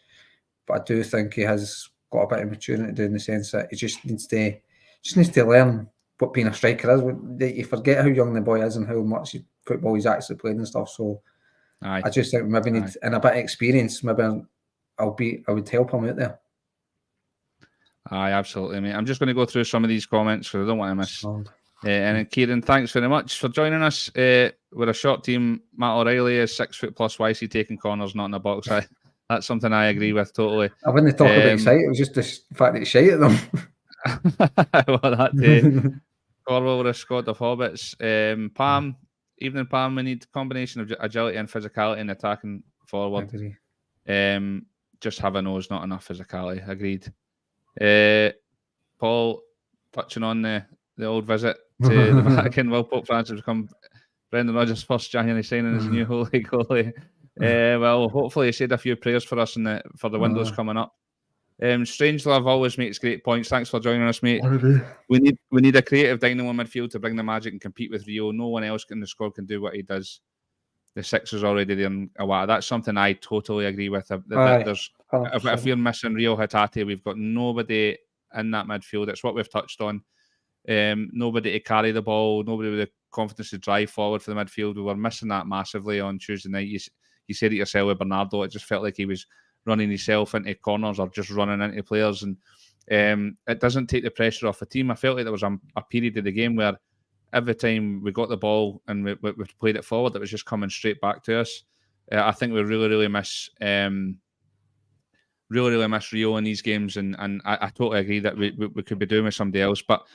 But I do think he has got a bit of maturity to do, in the sense that he just needs to learn what being a striker is. You forget how young the boy is and how much football he's actually played and stuff. So I just think maybe need and a bit of experience. Maybe I would help him out there. Aye, absolutely, mate. I'm just going to go through some of these comments because I don't want to miss. And Kieran, thanks very much for joining us. We're a short team. Matt O'Reilly is 6 foot plus. Why is he taking corners, not in the box? That's something I agree with totally. I wouldn't talk about his height. It was just the fact that he's shite at them. Well, that day. Corwell with a squad of hobbits. Pam, evening Pam, we need a combination of agility and physicality in attacking forward. Just having those, not enough physicality. Agreed. Paul, touching on the old visit to the Vatican, will Pope Francis become Brendan Rodgers' first January signing as a new holy goalie? Well, hopefully he said a few prayers for us for the windows coming up. Strange Love always makes great points. Thanks for joining us, mate. We need a creative dynamo midfield to bring the magic and compete with Rio. No one else in the squad can do what he does. The six is already there in Awata. That's something I totally agree with. If we're missing Rio Hatate, we've got nobody in that midfield. It's what we've touched on. Nobody to carry the ball, nobody with the confidence to drive forward for the midfield. We were missing that massively on Tuesday night. You said it yourself with Bernardo. It just felt like he was running himself into corners or just running into players, and it doesn't take the pressure off the team. I felt like there was a period of the game where every time we got the ball and we played it forward, it was just coming straight back to us. I think we really miss Rio in these games, and I totally agree that we could be doing with somebody else. But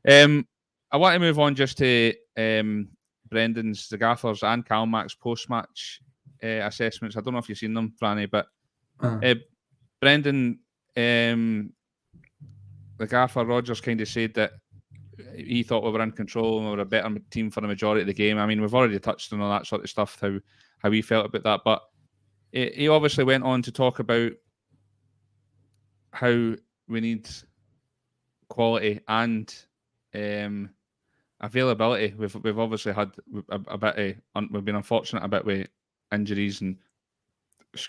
I want to move on just to Brendan's, the Gaffers, and Calmac's post-match assessments. I don't know if you've seen them, Franny, but Brendan, the Gaffer, Rodgers, kind of said that he thought we were in control and we were a better team for the majority of the game. I mean, we've already touched on all that sort of stuff, how he felt about that, but he obviously went on to talk about how we need quality and availability. We've obviously had a bit of, we've been unfortunate a bit with injuries and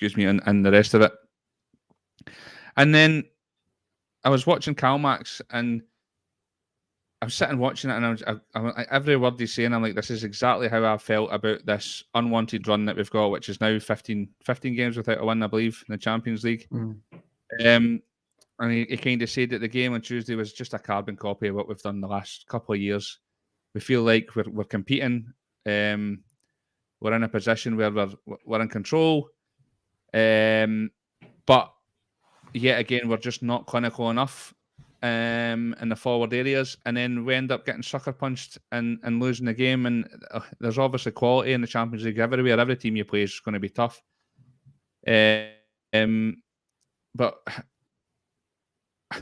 and the rest of it. And then I was watching Calmax and I was sitting watching it, and every word he's saying, I'm like, this is exactly how I felt about this unwanted run that we've got, which is now 15 games without a win, I believe, in the Champions League. And he kind of said that the game on Tuesday was just a carbon copy of what we've done the last couple of years. We feel like we're competing. We're in a position where we're in control. But yet again, we're just not clinical enough in the forward areas. And then we end up getting sucker punched and losing the game. And there's obviously quality in the Champions League everywhere. Every team you play is going to be tough. But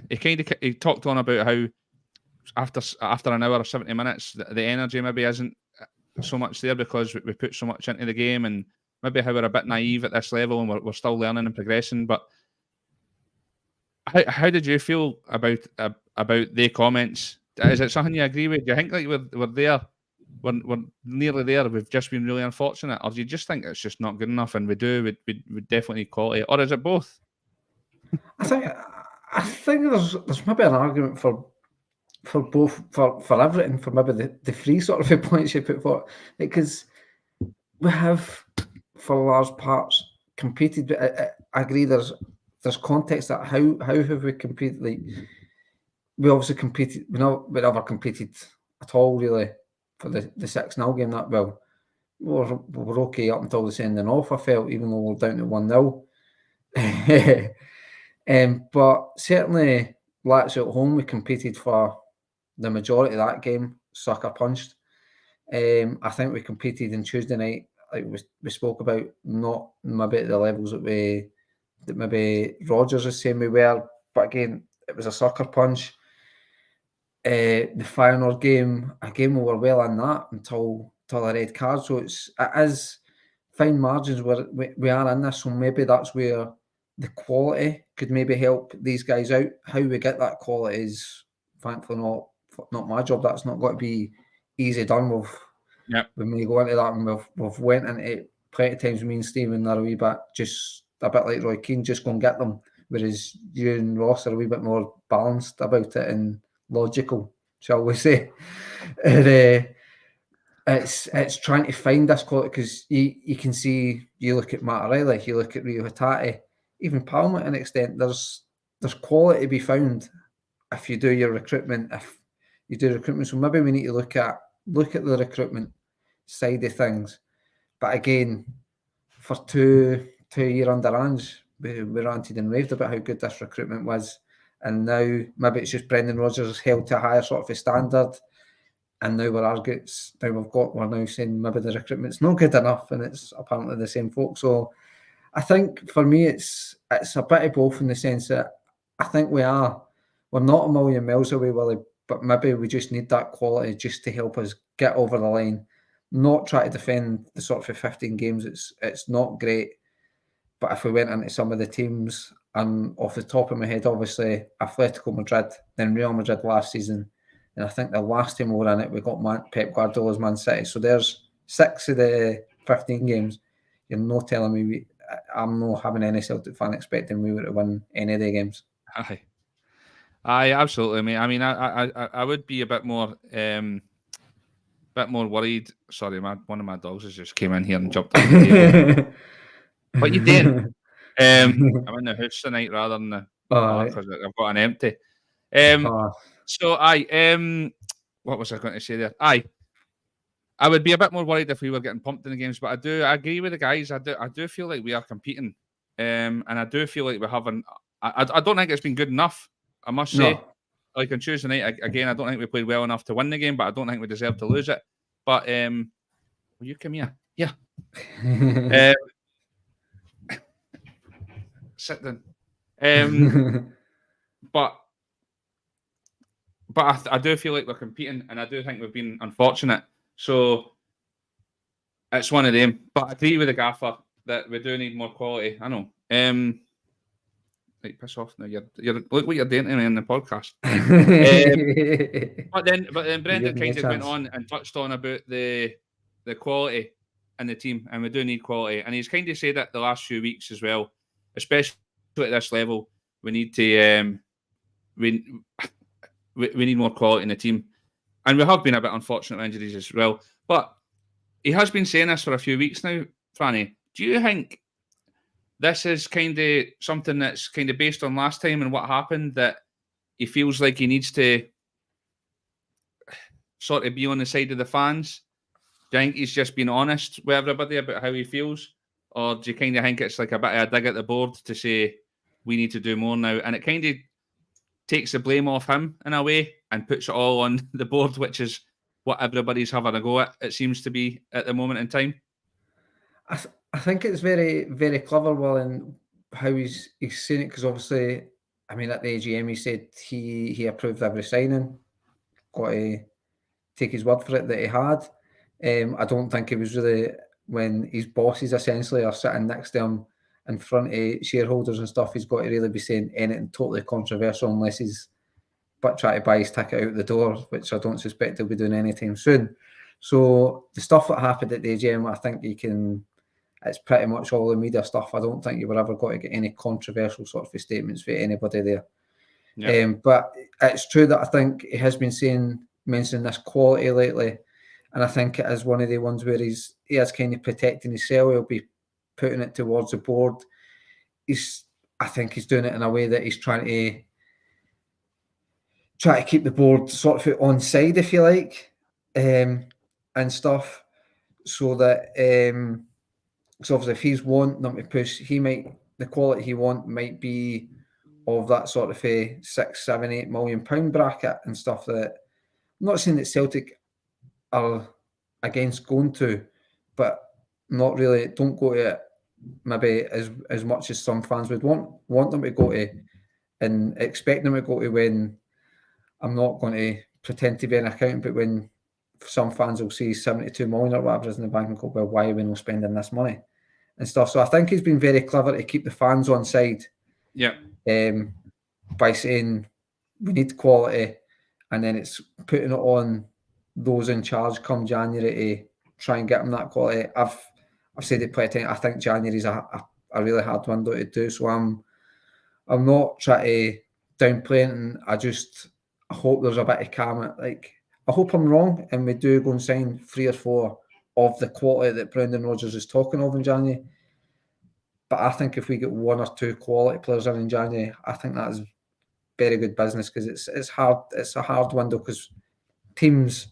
he talked on about how after an hour or 70 minutes, the energy maybe isn't so much there because we put so much into the game, and maybe how we're a bit naive at this level and we're still learning and progressing. But how did you feel about the comments? Is it something you agree with? Do you think like we're there? We're nearly there. We've just been really unfortunate, or do you just think it's just not good enough? And we definitely need quality, or is it both? I think there's maybe an argument for both, for everything, for maybe the three sort of points you put forward, because we have for large parts competed. But I agree. There's context that how have we competed? Like, we obviously competed. We never competed at all really for the 6-0 game. That well, we were okay up until the sending off. I felt, even though we're down to 1-0. But certainly Lazio at home, we competed for the majority of that game, sucker punched. I think we competed on Tuesday night, like we spoke about, not maybe at the levels that maybe Rodgers is saying we were, but again, it was a sucker punch. The Feyenoord game, again, we were well in that until a red card. So it is fine margins where we are in this. So maybe that's where the quality could maybe help these guys out. How we get that quality is thankfully not my job. That's not going to be easy done. When we go into that, and we've went into it plenty of times. Me and Stephen are a wee bit like Roy Keane, just go and get them. Whereas you and Ross are a wee bit more balanced about it and logical, shall we say? And, it's trying to find this quality, because you can see, you look at Mattarelli, you look at Rio Hatate, even Palma to an extent. There's quality to be found if you do your recruitment. So maybe we need to look at the recruitment side of things. But again, for two year under Ange, we ranted and raved about how good this recruitment was, and now maybe it's just Brendan Rodgers held to a higher sort of a standard, and now we're now saying maybe the recruitment's not good enough, and it's apparently the same folk. So I think for me it's a bit of both, in the sense that I think we're not a million miles away, Willie, but maybe we just need that quality just to help us get over the line. Not try to defend the sort of 15 games. It's not great. But if we went into some of the teams, and off the top of my head, obviously Atletico Madrid, then Real Madrid last season, and I think the last time we were in it, we got Pep Guardiola's Man City. So there's 6 of the 15 games. You're not telling me I'm not having any Celtic fan expecting we were to win any of the games. Aye, absolutely, mate. I mean, I would be a bit more worried. Sorry, one of my dogs has just came in here and jumped on the table. What you doing? I'm in the house tonight rather than the bar, because I've got an empty. So what was I going to say there? Aye, I would be a bit more worried if we were getting pumped in the games, but I agree with the guys. I do feel like we are competing, and I do feel like we're having. I don't think it's been good enough. I must say, like on Tuesday night again, I don't think we played well enough to win the game, but I don't think we deserve to lose it. But will you come here? Yeah. Sit down. But I do feel like we're competing, and I do think we've been unfortunate. So it's one of them. But I agree with the gaffer that we do need more quality. I know. Like, piss off now. You're look what you're doing to me in the podcast. But then Brendan kind of went on and touched on about the quality in the team, and we do need quality. And he's kind of said that the last few weeks as well, especially at this level, we need to we need more quality in the team. And we have been a bit unfortunate with injuries as well. But he has been saying this for a few weeks now, Franny. Do you think this is kind of something that's kind of based on last time and what happened, that he feels like he needs to sort of be on the side of the fans? Do you think he's just been honest with everybody about how he feels? Or do you kind of think it's like a bit of a dig at the board to say we need to do more now? And it kind of takes the blame off him in a way and puts it all on the board, which is what everybody's having a go at, it seems to be at the moment in time. I think it's very, very clever, Will, in how he's saying it, because obviously, I mean, at the AGM, he said he approved every signing. Got to take his word for it that he had. I don't think it was really when his bosses essentially are sitting next to him in front of shareholders and stuff, he's got to really be saying anything totally controversial unless he's but try to buy his ticket out the door, which I don't suspect he'll be doing anytime soon. So the stuff that happened at the AGM, I think it's pretty much all the media stuff. I don't think you were ever going to get any controversial sort of statements for anybody there. Yeah. But it's true that I think he has been mentioning this quality lately. And I think it is one of the ones where he is kind of protecting himself. He'll be putting it towards the board. I think he's doing it in a way that he's trying to keep the board sort of on side, if you like, and stuff. So that so obviously if he's wanting them to push, the quality he might be of that sort of a £6, £7, £8 million bracket and stuff. That I'm not saying that Celtic are against going to, but not really. Don't go to it maybe as much as some fans would want them to go to, and expect them to go to. When I'm not going to pretend to be an accountant, but when some fans will see 72 million or whatever is in the bank and go, well, why are we not spending this money and stuff? So I think he's been very clever to keep the fans on side. Yeah. By saying we need quality, and then it's putting it on those in charge come January to try and get them that quality. I've said it plenty of times. I think January is a really hard window to do. So I'm not trying to downplay it, and I hope there's a bit of calm. Like, I hope I'm wrong and we do go and sign 3 or 4 of the quality that Brendan Rodgers is talking of in January. But I think if we get 1 or 2 quality players in January, I think that's very good business, because it's hard. It's a hard window because teams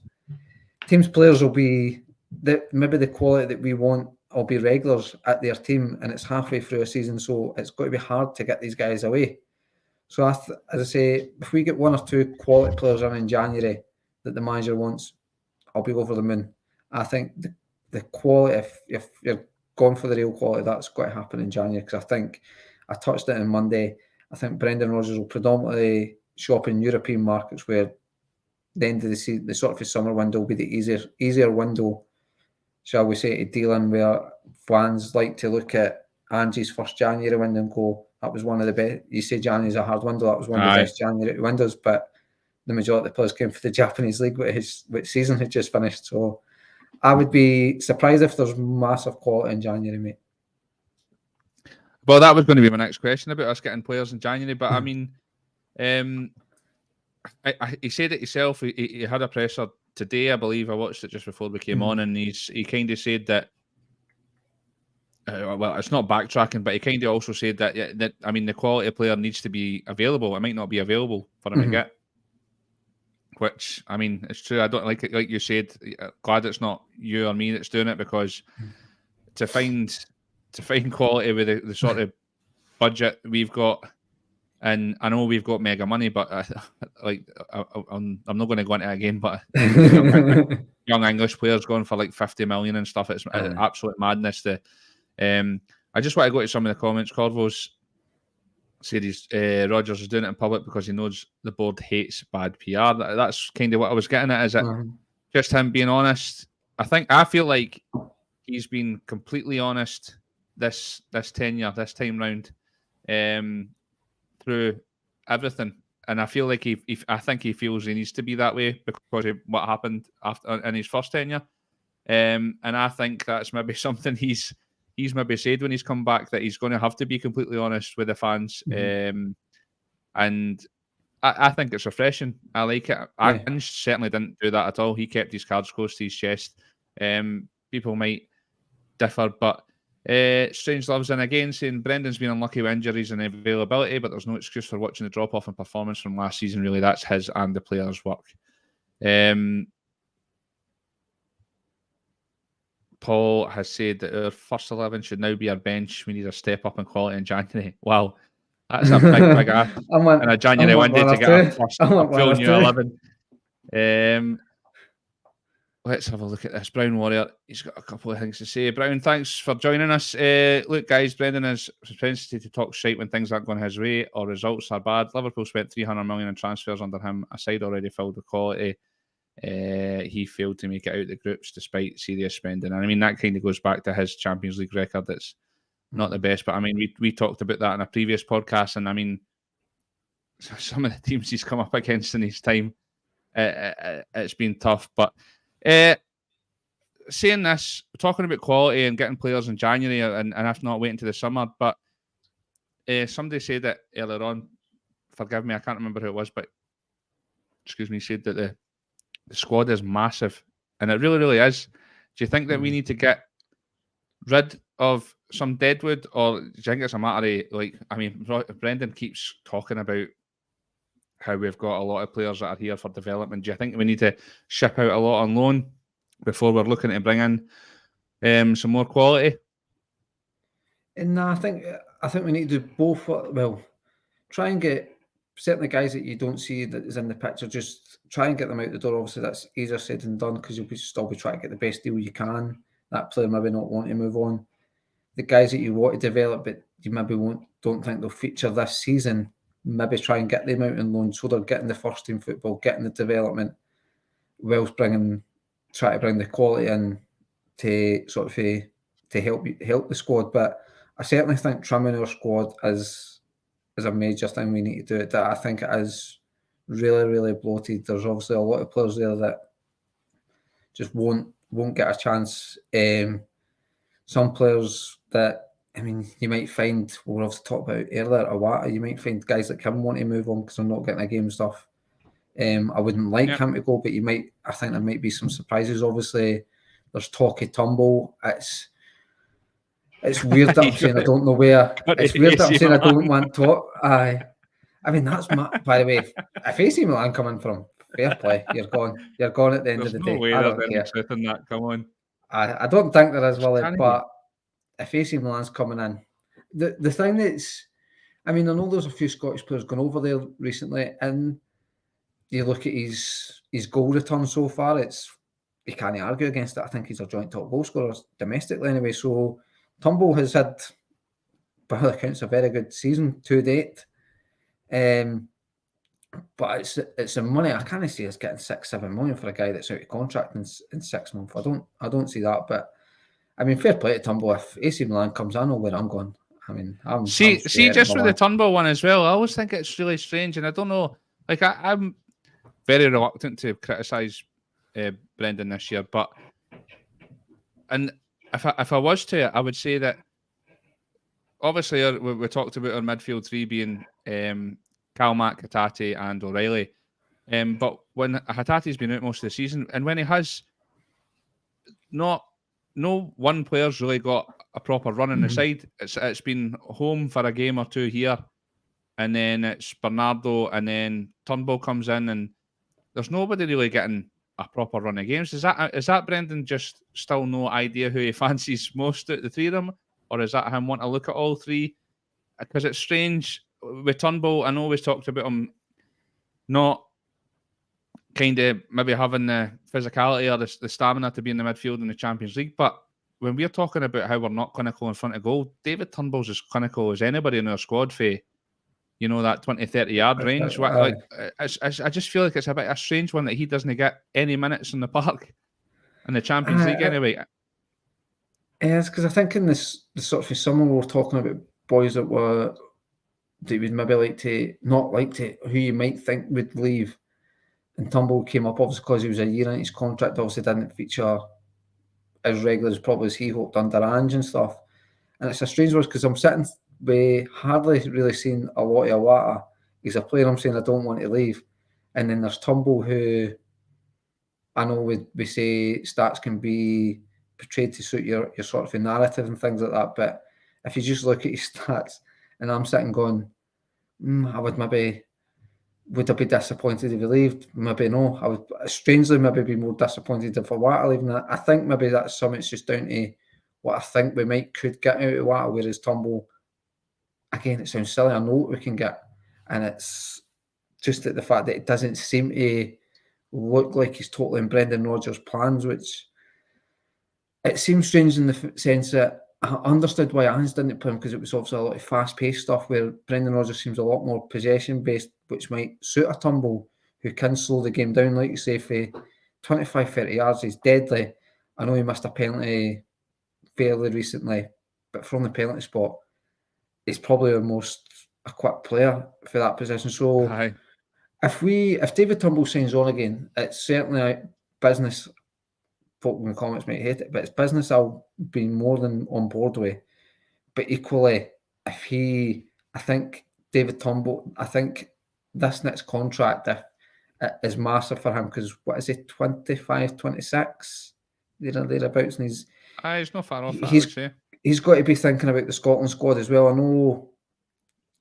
players will be maybe the quality that we want will be regulars at their team, and it's halfway through a season, so it's got to be hard to get these guys away. So as I say, if we get 1 or 2 quality players in January that the manager wants, I'll be over the moon. I think the quality, if you're going for the real quality, that's got to happen in January, because I think I touched it on Monday. I think Brendan Rodgers will predominantly shop in European markets, where the end of the season, the sort of summer window will be the easier window, shall we say, to deal in, where fans like to look at Angie's first January window and go, that was one of the best. You say January's a hard window, that was one of the best January windows, but the majority of the players came for the Japanese League, which season had just finished. So I would be surprised if there's massive quality in January, mate. Well, that was going to be my next question about us getting players in January, but I mean, he said it himself. He had a presser today, I believe. I watched it just before we came on, and he kind of said that. Well, it's not backtracking, but he kind of also said that I mean, the quality player needs to be available. It might not be available for him to get. which, I mean, it's true. I don't like it, like you said. Glad it's not you or me that's doing it, because to find quality with the sort of budget we've got, and I know we've got mega money, but I'm not going to go into it again, but young English players going for like 50 million and stuff. It's absolute madness. I just want to go to some of the comments. Corvo's said Rodgers is doing it in public because he knows the board hates bad PR. That's kind of what I was getting at. Is it just him being honest? I feel like he's been completely honest this tenure, this time round, through everything. And I feel like I think he feels he needs to be that way because of what happened after in his first tenure. And I think that's maybe something he's maybe said when he's come back, that he's going to have to be completely honest with the fans. And I think it's refreshing. I like it. Ange certainly didn't do that at all. He kept his cards close to his chest. People might differ, but Strange Love's in again saying Brendan's been unlucky with injuries and availability, but there's no excuse for watching the drop-off in performance from last season. Really, that's his and the players' work. Paul has said that our first 11 should now be our bench. We need a step up in quality in January. Wow, that's a big ask in a January window to get a full new 11. Let's have a look at this. Brown Warrior, he's got a couple of things to say. Brown, thanks for joining us. Look, guys, Brendan has a propensity to talk shite when things aren't going his way or results are bad. Liverpool spent 300 million in transfers under him, a side already filled with quality. He failed to make it out the groups despite serious spending. And I mean, that kind of goes back to his Champions League record. That's not the best, but I mean, we talked about that in a previous podcast. And I mean, some of the teams he's come up against in his time, it's been tough. But saying this, talking about quality and getting players in January and if not waiting to the summer, but somebody said it earlier on, forgive me, I can't remember who it was, but excuse me, said that the squad is massive, and it really, really is. Do you think that we need to get rid of some deadwood, or do you think it's a matter of, like, I mean, Brendan keeps talking about how we've got a lot of players that are here for development. Do you think we need to ship out a lot on loan before we're looking to bring in some more quality? And I think we need to do both. Well, try and get certainly guys that you don't see that is in the picture, just try and get them out the door. Obviously, that's easier said than done because you'll still be trying to get the best deal you can. That player maybe not want to move on. The guys that you want to develop, but you maybe don't think they'll feature this season, maybe try and get them out on loan so they're getting the first team football, getting the development, whilst try to bring the quality in to sort of to help the squad. But I certainly think trimming our squad is a major thing we need to do. That I think it is really, really bloated. There's obviously a lot of players there that just won't get a chance. Some players that, I mean, you might find, we're obviously talked about earlier, Awata, you might find guys like him want to move on because they're not getting a game stuff. I wouldn't like him to go, but I think there might be some surprises. Obviously, there's talk of Tumble. It's weird that I'm saying I don't know where. It's weird that I'm saying I don't want to. I mean, that's by the way, if AC Milan coming from, fair play, you're gone. You're gone at the end of the day. I don't care. That. Come on. I don't think there is, Willie, but if AC Milan's coming in, the thing that's, I mean, I know there's a few Scottish players gone over there recently, and you look at his goal return so far, you can't argue against it. I think he's a joint top goal scorer domestically anyway. So Tumble has had, by all accounts, a very good season to date. But it's the money. I can't see us getting 6-7 million for a guy that's out of contract in 6 months. I don't see that. But I mean, fair play to Tumble. If AC Milan comes, I know where I'm going. I mean, I'm see just with the Turnbull one as well. I always think it's really strange, and I don't know. Like I'm very reluctant to criticise Brendan this year, but if I was to, I would say that obviously we talked about our midfield three being Calmac, Hatate, and O'Reilly. But when Hatate's been out most of the season, and when he has no one player's really got a proper run in the side. It's been home for a game or two here, and then it's Bernardo, and then Turnbull comes in, and there's nobody really getting a proper run of games. Is that Brendan just still no idea who he fancies most out of the three of them, or is that him wanting to look at all three? Because it's strange with Turnbull. I know we've talked about him not kind of maybe having the physicality or the stamina to be in the midfield in the Champions League, but when we're talking about how we're not clinical in front of goal, David Turnbull's as clinical as anybody in our squad for, you know, that 20, 30 yard range. I just feel like it's a bit a strange one that he doesn't get any minutes in the park in the Champions League anyway. Yes, because I think in this the sort of summer we were talking about boys that would maybe who you might think would leave. And Turnbull came up obviously because he was a year into his contract, obviously didn't feature as regular as probably as he hoped under Ange and stuff. And it's a strange one because I'm sitting with hardly really seen a lot of Iwata. He's a player I'm saying I don't want to leave. And then there's Turnbull, who I know we say stats can be portrayed to suit your sort of narrative and things like that. But if you just look at his stats, and I'm sitting going, would I be disappointed if he left? Maybe no. I would strangely maybe be more disappointed if Iwata leaving. I think maybe that's something it's just down to what I think we could get out of Iwata, whereas Turnbull, again, it sounds silly, I know what we can get, and it's just that the fact that it doesn't seem to look like he's totally in Brendan Rodgers' plans, which it seems strange in the sense that I understood why Ange didn't play him, because it was obviously a lot of fast-paced stuff, where Brendan Rodgers seems a lot more possession-based, which might suit a Turnbull who can slow the game down, like you say, for 25, 30 yards. He's deadly. I know he missed a penalty fairly recently, but from the penalty spot, he's probably our most equipped player for that position. So Aye. if David Turnbull signs on again, it's certainly a business. Folk in the comments might hate it, but it's business I'll be more than on board with. But equally, I think David Turnbull, I think this next contract is massive for him, because what is he, 25, 26? Thereabouts, and he's not far off that, I would say. He's got to be thinking about the Scotland squad as well.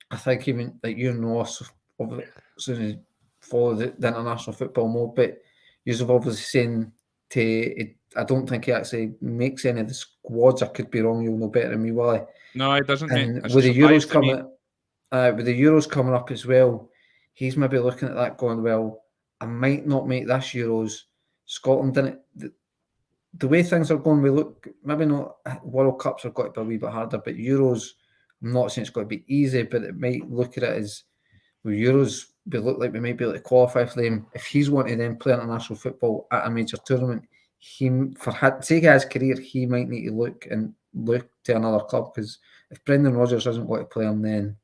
I think even like you and Ross obviously follow the international football mode, but you've obviously seen I don't think he actually makes any of the squads. I could be wrong. You'll know better than me, Willie. No, he doesn't. And with the Euros coming up as well, he's maybe looking at that going, well, I might not make this Euros. Scotland didn't. The way things are going, we look, maybe not, World Cups have got to be a wee bit harder, but Euros, I'm not saying it's got to be easy, but it might look at it as, well, Euros, we look like we might be able to qualify for them. If he's wanting to then play international football at a major tournament, for sake of his career, he might need to look to another club, because if Brendan Rodgers doesn't want to play him, then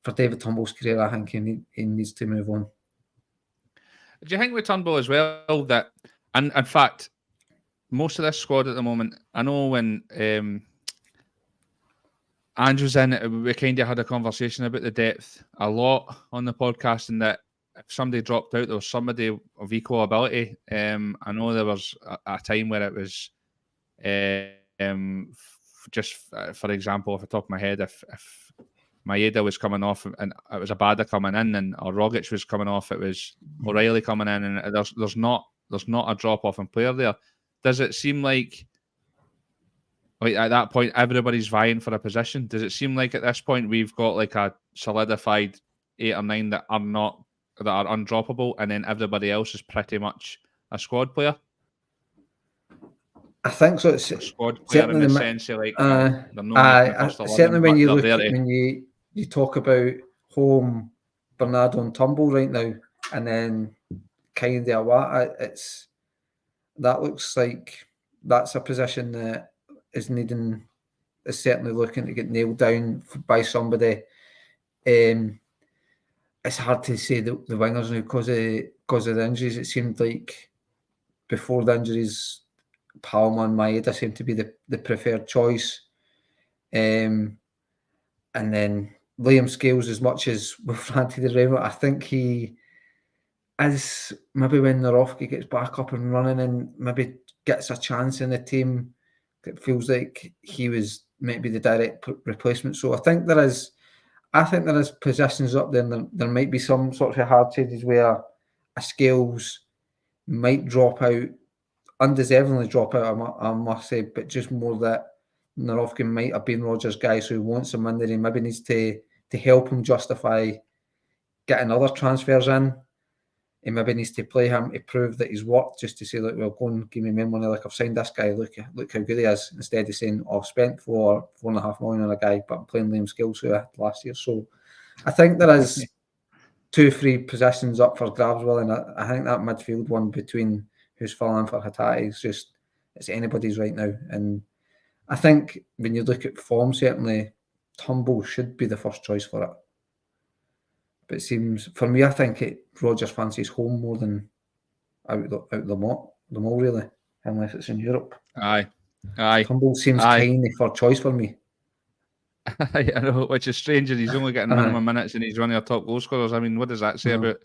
for David Turnbull's career, I think he needs to move on. Do you think with Turnbull as well that, and in fact, most of this squad at the moment, I know when Ange was in it, we kind of had a conversation about the depth a lot on the podcast, and that if somebody dropped out, there was somebody of equal ability. I know there was a time where it was just, for example, off the top of my head, if Maeda was coming off and it was Abada coming in, or Rogic was coming off, it was O'Reilly coming in, and there's not a drop off in player there. Does it seem like at that point everybody's vying for a position? Does it seem like at this point we've got like a solidified 8 or 9 that are undroppable, and then everybody else is pretty much a squad player? I think so. It's a squad player in the sense of like certainly when you look at, when you talk about home, Bernardo and Turnbull right now, and then kind of Iwata, that looks like that's a position that is certainly looking to get nailed down by somebody. It's hard to say the wingers now because of the injuries. It seemed like before the injuries, Palma and Maeda seemed to be the preferred choice. And then Liam Scales, as much as we've ranted around it, I think he is, maybe when Narofsky gets back up and running and maybe gets a chance in the team, it feels like he was maybe the direct replacement. So I think there is positions up there, and there might be some sort of hard changes where Scales might drop out, undeservingly drop out, I must say, but just more that Narovkin might have been Rodgers' guy, so he wants him in there. He maybe needs to help him justify getting other transfers in. He maybe needs to play him to prove that he's worked, just to say, look, well, go and give me my money, like I've signed this guy, look how good he is, instead of saying, oh, I've spent $4.5 million on a guy, but I'm playing Liam Scales who I had last year. So I think there is 2-3 positions up for grabs, Will, and I think that midfield one between who's falling for Hatate is just, it's anybody's right now. And I think when you look at form, certainly Turnbull should be the first choice for it. But it seems, for me, I think Rodgers fancies home more than out the mall, really, unless it's in Europe. Aye. Turnbull seems kind of for choice for me. I know, which is strange, and he's only getting minimum minutes and he's one of our top goal scorers. I mean, what does that say about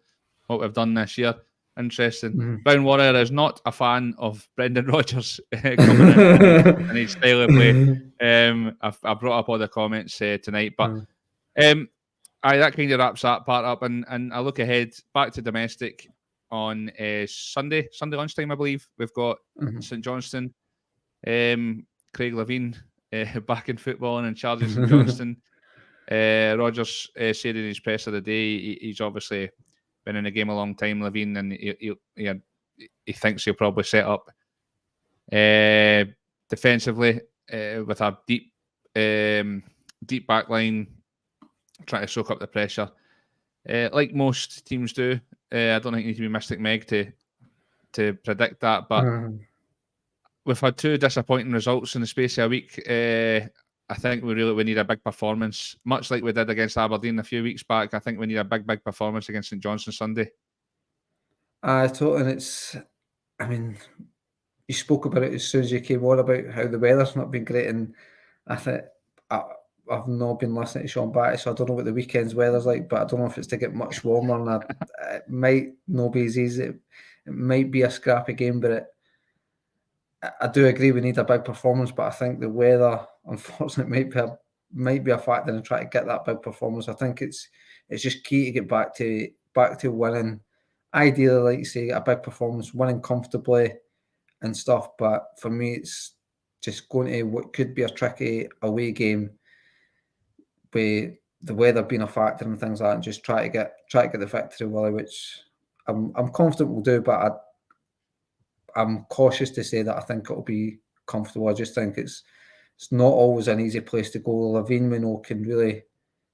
what we've done this year? Interesting. Brown Warrior is not a fan of Brendan Rodgers coming in and his style of play. I brought up all the comments tonight, but that kind of wraps that part up, and I look ahead back to domestic on Sunday lunchtime, I believe. We've got St Johnstone, Craig Levein back in football and in charge of St Johnstone. Rodgers said in his press of the day he's obviously been in the game a long time, Levein, and he thinks he'll probably set up defensively with a deep back line, trying to soak up the pressure, like most teams do. I don't think you need to be Mystic Meg to predict that, but we've had 2 disappointing results in the space of a week. I think we need a big performance, much like we did against Aberdeen a few weeks back. I think we need a big performance against St Johnstone Sunday. Totally, and it's, I mean, you spoke about it as soon as you came on about how the weather's not been great, and I think I've not been listening to Sean Batty, so I don't know what the weekend's weather's like, but I don't know if it's to get much warmer, and it might not be as easy. It might be a scrappy game, but I do agree we need a big performance, but I think the weather, unfortunately, might be a factor in trying to get that big performance. I think it's just key to get back to winning. Ideally, like you say, a big performance, winning comfortably and stuff. But for me, it's just going to what could be a tricky away game, with the weather being a factor and things like that, and just try to get the victory, Willie, which I'm confident we'll do, but I'm cautious to say that I think it'll be comfortable. I just think it's not always an easy place to go. Levein, we know, can really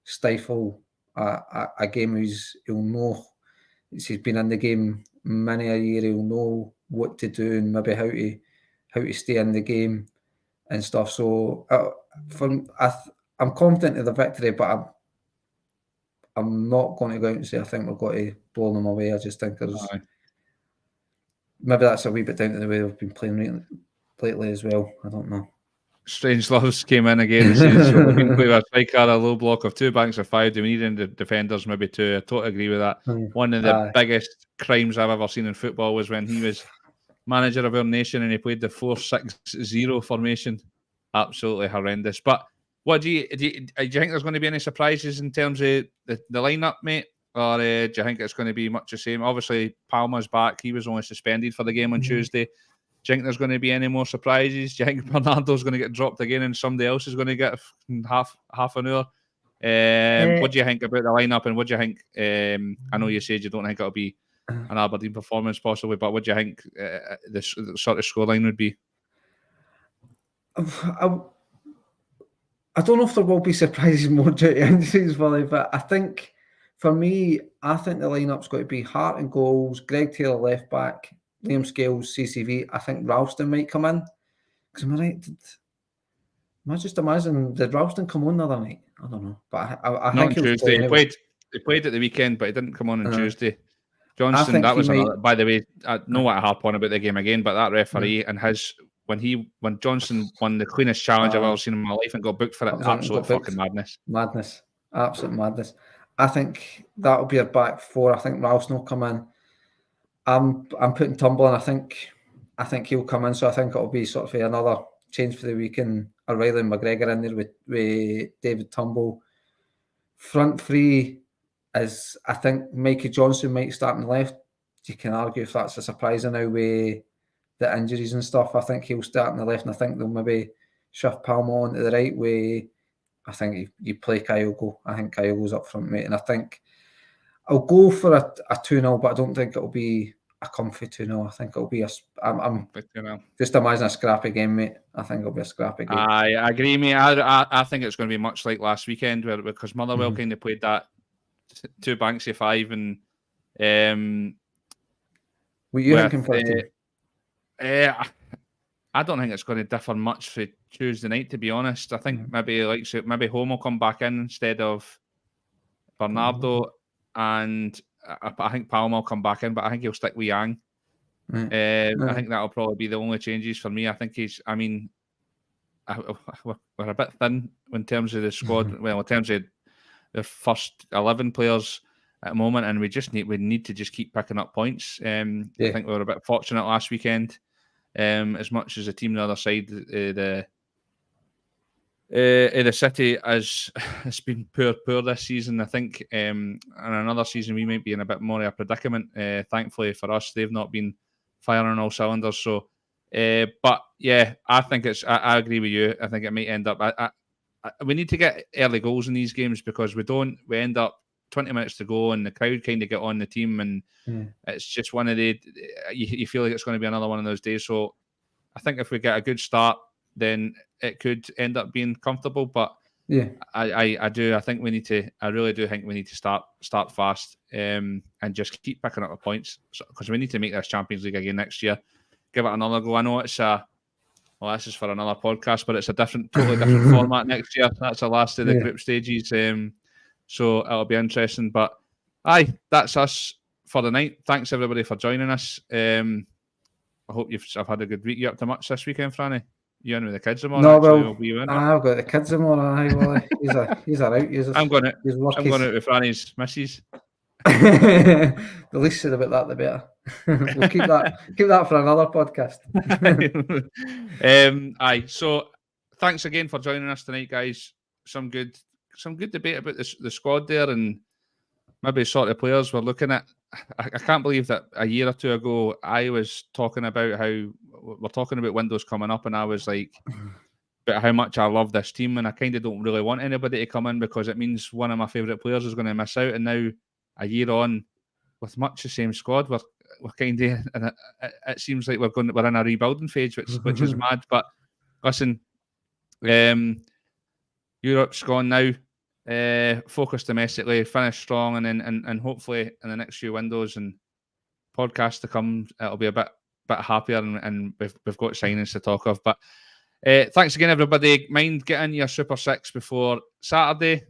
stifle a game. He'll know, he's been in the game many a year. He'll know what to do and maybe how to stay in the game and stuff. So I'm confident of the victory, but I'm not going to go out and say I think we're going to blow them away. I just think there's maybe that's a wee bit down to the way we've been playing lately as well. I don't know. Strange Loves came in again and says we're looking to play with a striker, a low block of 2 banks of 5. Do we need any defenders? Maybe 2. I totally agree with that. One of the biggest crimes I've ever seen in football was when he was manager of our nation and he played the 4-6-0 formation. Absolutely horrendous. But what do you think there's going to be any surprises in terms of the lineup, mate? Or do you think it's going to be much the same? Obviously, Palmer's back. He was only suspended for the game on Tuesday. Do you think there's going to be any more surprises? Do you think Bernardo's going to get dropped again and somebody else is going to get half an hour? What do you think about the lineup, and what do you think? I know you said you don't think it'll be an Aberdeen performance possibly, but what do you think the sort of scoreline would be? I don't know if there will be surprises more due to injuries, Willie, but I think for me, I think the lineup's got to be Hart and goals, Greg Taylor left back, Liam Scales, CCV. I think Ralston might come in. Because am I right? Am I just imagining, did Ralston come on the other night? I don't know. But I think on Tuesday. He played at the weekend, but he didn't come on Tuesday. Johnston, that was another, by the way, I know what I harp on about the game again, but that referee and when Johnston won the cleanest challenge I've ever seen in my life and got booked for it, absolute fucking madness. Madness. Absolute madness. I think that'll be a back 4. I think Ralston will come in. I'm putting Turnbull in. I think he'll come in, so I think it'll be sort of another change for the weekend. O'Reilly and McGregor in there with David Turnbull. Front 3 is, I think Mikey Johnson might start on the left. you can argue if that's a surprising now with the injuries and stuff. I think he'll start on the left, and I think they'll maybe shift Palma onto the right way. I think you play Kyogo. I think Kyogo's up front, mate. And I think I'll go for a 2-0, but I don't think it'll be a comfy 2-0. I think it'll be I'm just imagine a scrappy game, mate. I think it'll be a scrappy game. I agree, mate. I think it's going to be much like last weekend, because Motherwell kind of played that 2 banks of 5, and what you thinking for the team? I don't think it's going to differ much for Tuesday night, to be honest. I think maybe Home will come back in instead of Bernardo, and I think Palma will come back in, but I think he'll stick with Yang. I think that'll probably be the only changes for me. I think we're a bit thin in terms of the squad. Well, in terms of the first 11 players at the moment, and we need to just keep picking up points. I think we were a bit fortunate last weekend. As much as the team on the other side, the City has been poor this season. I think in another season we might be in a bit more of a predicament. Thankfully for us, they've not been firing on all cylinders. So, but yeah, I think I agree with you. I think it might end up. We need to get early goals in these games, because we end up 20 minutes to go and the crowd kind of get on the team, and it's just one of the, you feel like it's going to be another one of those days. So I think if we get a good start, then it could end up being comfortable. But I really do think we need to start fast, and just keep picking up the points, because we need to make this Champions League again next year. Give it another go. I know this is for another podcast, but it's a totally different format next year. That's the last of the group stages. So it'll be interesting. But that's us for the night. Thanks everybody for joining us. I hope I've had a good week. You up to much this weekend, Franny? You in with the kids tomorrow? No, well, I've got the kids tomorrow. He's out. I'm going out with Franny's missus. The least said about that, the better. We'll keep that for another podcast. So thanks again for joining us tonight, guys. Some good debate about the squad there, and maybe sort of players we're looking at. I can't believe that a year or two ago I was talking about how we're talking about windows coming up, and I was like, about how much I love this team, and I kind of don't really want anybody to come in because it means one of my favourite players is going to miss out. And now, a year on, with much the same squad, we're kind of, and it seems like we're in a rebuilding phase, which is mad. But listen, Europe's gone now. Focus domestically, finish strong, and hopefully in the next few windows and podcasts to come, it'll be a bit happier, and we've got signings to talk of. But thanks again, everybody. Mind getting your Super 6 before Saturday.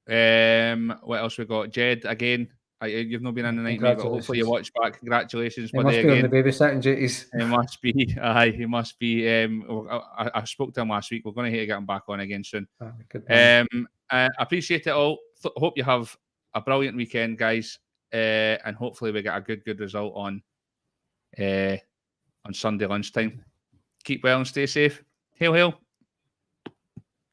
What else we got? Jed, again, you've not been in the night, mate, but hopefully you watch back. Congratulations, buddy. He must be on the babysitting duties. He must be. He must be. I spoke to him last week. We're going to get him back on again soon. I appreciate it all. Hope you have a brilliant weekend, guys, and hopefully we get a good result on Sunday lunchtime. Keep well and stay safe. Hail, hail.